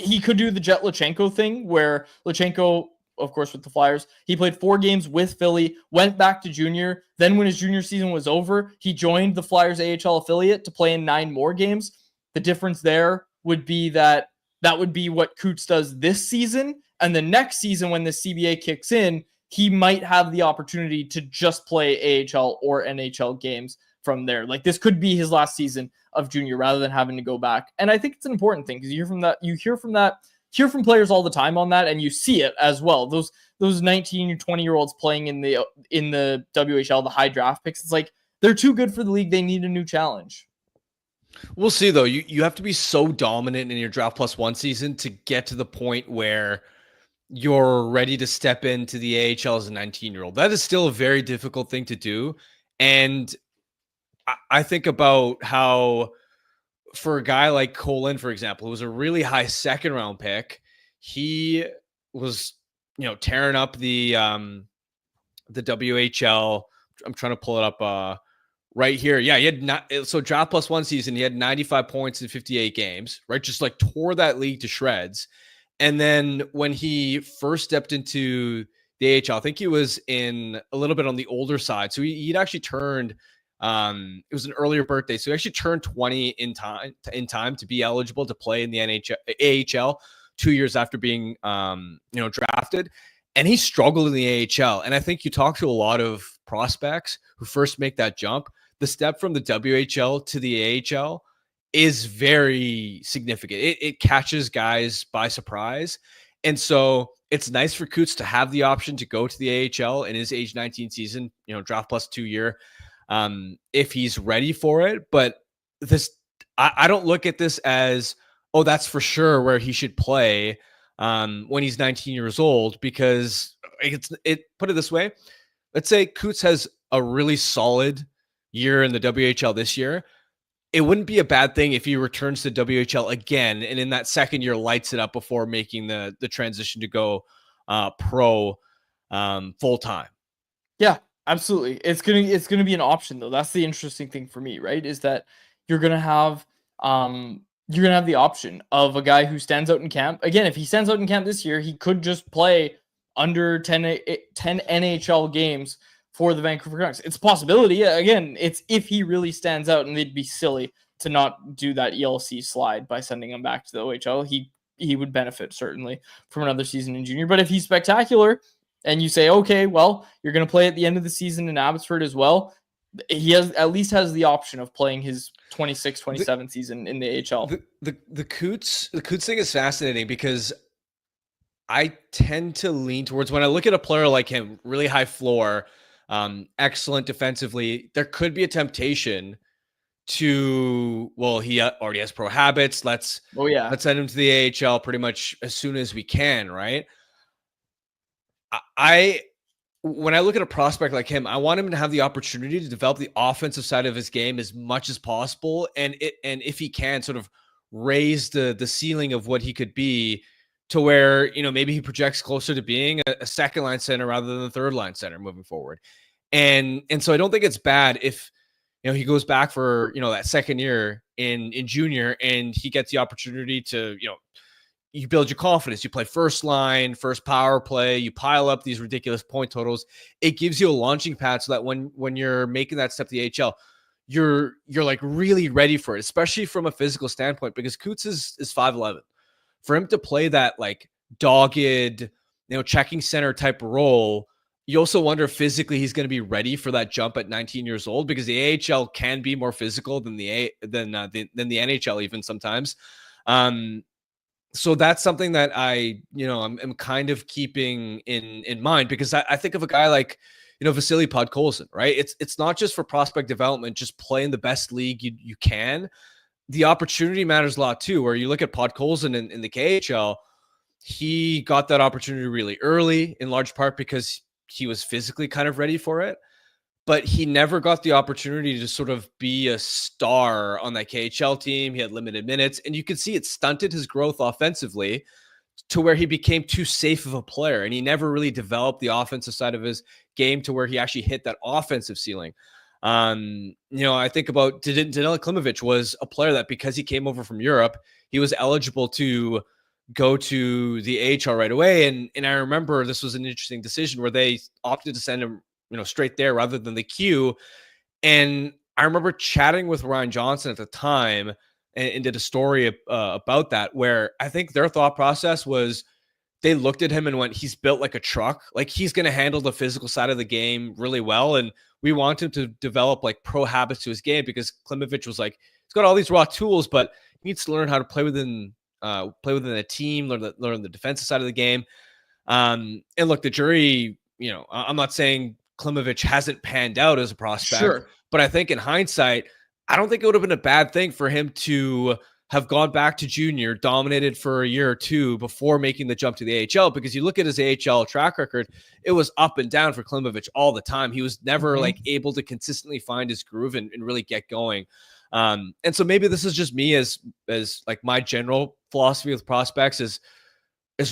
He could do the Jet Lachenko thing where Lachenko, of course, with the Flyers, he played 4 games with Philly, went back to junior. Then when his junior season was over, he joined the Flyers AHL affiliate to play in 9 more games. The difference there would be that would be what Coots does this season. And the next season, when the CBA kicks in, he might have the opportunity to just play AHL or NHL games from there. Like, this could be his last season of junior rather than having to go back. And I think it's an important thing because you hear from players all the time on that, and you see it as well. Those 19 or 20-year-olds playing in the WHL, the high draft picks, it's like they're too good for the league. They need a new challenge. We'll see, though. You have to be so dominant in your Draft Plus One season to get to the point where you're ready to step into the AHL as a 19-year-old. That is still a very difficult thing to do. And I think about how for a guy like Colin, for example, who was a really high second-round pick, he was, tearing up the WHL. I'm trying to pull it up right here. Yeah, he had so Draft Plus One season, he had 95 points in 58 games, right? Just like tore that league to shreds. And then when he first stepped into the AHL, I think he was in a little bit on the older side. So he'd actually turned, it was an earlier birthday. So he actually turned 20 in time to be eligible to play in the AHL 2 years after being, drafted. And he struggled in the AHL. And I think you talk to a lot of prospects who first make that jump. The step from the WHL to the AHL is very significant. It catches guys by surprise. And so it's nice for Coots to have the option to go to the AHL in his age 19 season, Draft Plus 2 year, if he's ready for it. But I don't look at this as, oh, that's for sure where he should play when he's 19 years old, because put it this way. Let's say Coots has a really solid year in the WHL this year. It wouldn't be a bad thing if he returns to WHL again and in that second year lights it up before making the transition to go pro full time. Yeah, absolutely. It's gonna be an option though. That's the interesting thing for me, right? Is that you're gonna have the option of a guy who stands out in camp. Again, if he stands out in camp this year, he could just play under 10 NHL games for the Vancouver Canucks. It's a possibility. Again, it's if he really stands out, and they'd be silly to not do that ELC slide by sending him back to the OHL. He would benefit certainly from another season in junior. But if he's spectacular and you say, okay, well, you're going to play at the end of the season in Abbotsford as well, he at least has the option of playing his 26-27 season in the AHL. The Coots thing is fascinating because I tend to lean towards, when I look at a player like him, really high floor, excellent defensively, there could be a temptation to, well, he already has pro habits. Let's send him to the AHL pretty much as soon as we can, right? When I look at a prospect like him, I want him to have the opportunity to develop the offensive side of his game as much as possible, and if he can, sort of raise the ceiling of what he could be to where, maybe he projects closer to being a second line center rather than the third line center moving forward. And so I don't think it's bad if, he goes back for, that second year in junior and he gets the opportunity to, you build your confidence, you play first line, first power play, you pile up these ridiculous point totals. It gives you a launching pad so that when you're making that step to the AHL, you're like really ready for it, especially from a physical standpoint, because Coots is 5'11". For him to play that like dogged, checking center type role, you also wonder if physically he's going to be ready for that jump at 19 years old, because the AHL can be more physical than the NHL even sometimes. So that's something that I'm kind of keeping in mind, because I think of a guy like, Vasily Podkolzin, right? It's not just for prospect development, just play in the best league you can. The opportunity matters a lot too, where you look at Podkolzin in the KHL, he got that opportunity really early, in large part because he was physically kind of ready for it, but he never got the opportunity to sort of be a star on that KHL team. He had limited minutes, and you could see it stunted his growth offensively to where he became too safe of a player, and he never really developed the offensive side of his game to where he actually hit that offensive ceiling. I think about Danila Klimovich was a player that, because he came over from Europe, he was eligible to go to the AHL right away. And I remember this was an interesting decision where they opted to send him, straight there rather than the queue. And I remember chatting with Ryan Johnson at the time and did a story about that, where I think their thought process was they looked at him and went, he's built like a truck. Like he's going to handle the physical side of the game really well. And we want him to develop like pro habits to his game, because Klimovich was like, he's got all these raw tools, but he needs to learn how to play within a team, learn the defensive side of the game. And look, the jury, you know, I'm not saying Klimovich hasn't panned out as a prospect, Sure. but I think in hindsight, I don't think it would have been a bad thing for him to have gone back to junior, dominated for a year or two before making the jump to the AHL, because you look at his AHL track record, it was up and down for Klimovich all the time. He was never like able to consistently find his groove and really get going. And so maybe this is just me as like my general philosophy with prospects is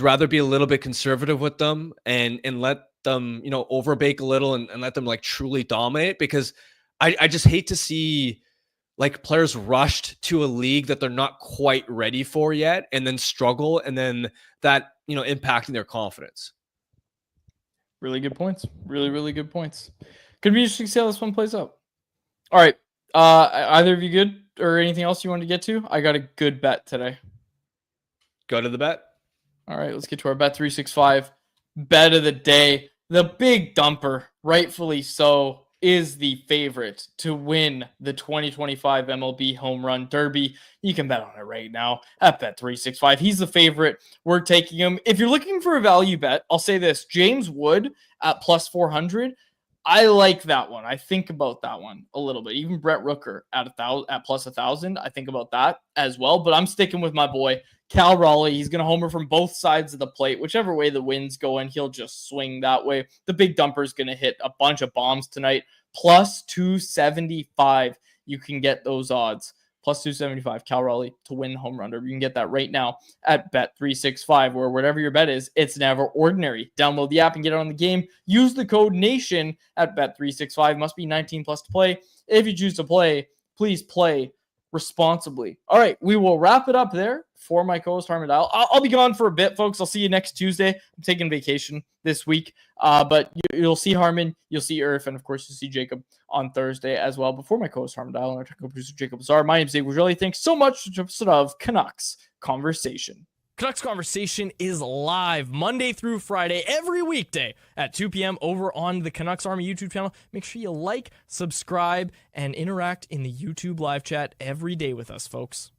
rather be a little bit conservative with them and let them, you know, overbake a little and let them like truly dominate, because I just hate to see like players rushed to a league that they're not quite ready for yet and then struggle, and then that, you know, impacting their confidence. Really good points. Really, really good points. Could be interesting to see how this one plays out. All right. Either of you good or anything else you wanted to get to? I got a good bet today. Go to the bet. All right, let's get to our Bet365 bet of the day. The big dumper, rightfully so, is the favorite to win the 2025 MLB Home Run Derby. You can bet on it right now at Bet365. He's the favorite. We're taking him. If you're looking for a value bet, I'll say this. James Wood at plus 400. I like that one. I think about that one a little bit. Even Brett Rooker at plus 1,000. I think about that as well. But I'm sticking with my boy Cal Raleigh. He's going to homer from both sides of the plate. Whichever way the wind's going, he'll just swing that way. The big dumper is going to hit a bunch of bombs tonight. Plus 275. You can get those odds. Plus 275. Cal Raleigh to win the home run derby. You can get that right now at Bet365, where whatever your bet is, it's never ordinary. Download the app and get it on the game. Use the code NATION at Bet365. Must be 19 plus to play. If you choose to play, please play responsibly. All right, we will wrap it up there for my co-host Harmon Dial. I'll be gone for a bit, folks. I'll see you next Tuesday. I'm taking vacation this week, but you'll see Harmon, you'll see Irf, and of course you'll see Jacob on Thursday as well. Before my co-host Harmon Dial and our technical producer Jacob Lazar, my name is Dave Gujarelli. Thanks so much for episode of Canucks Conversation. Canucks Conversation is live Monday through Friday, every weekday at 2 p.m. over on the Canucks Army YouTube channel. Make sure you like, subscribe, and interact in the YouTube live chat every day with us, folks.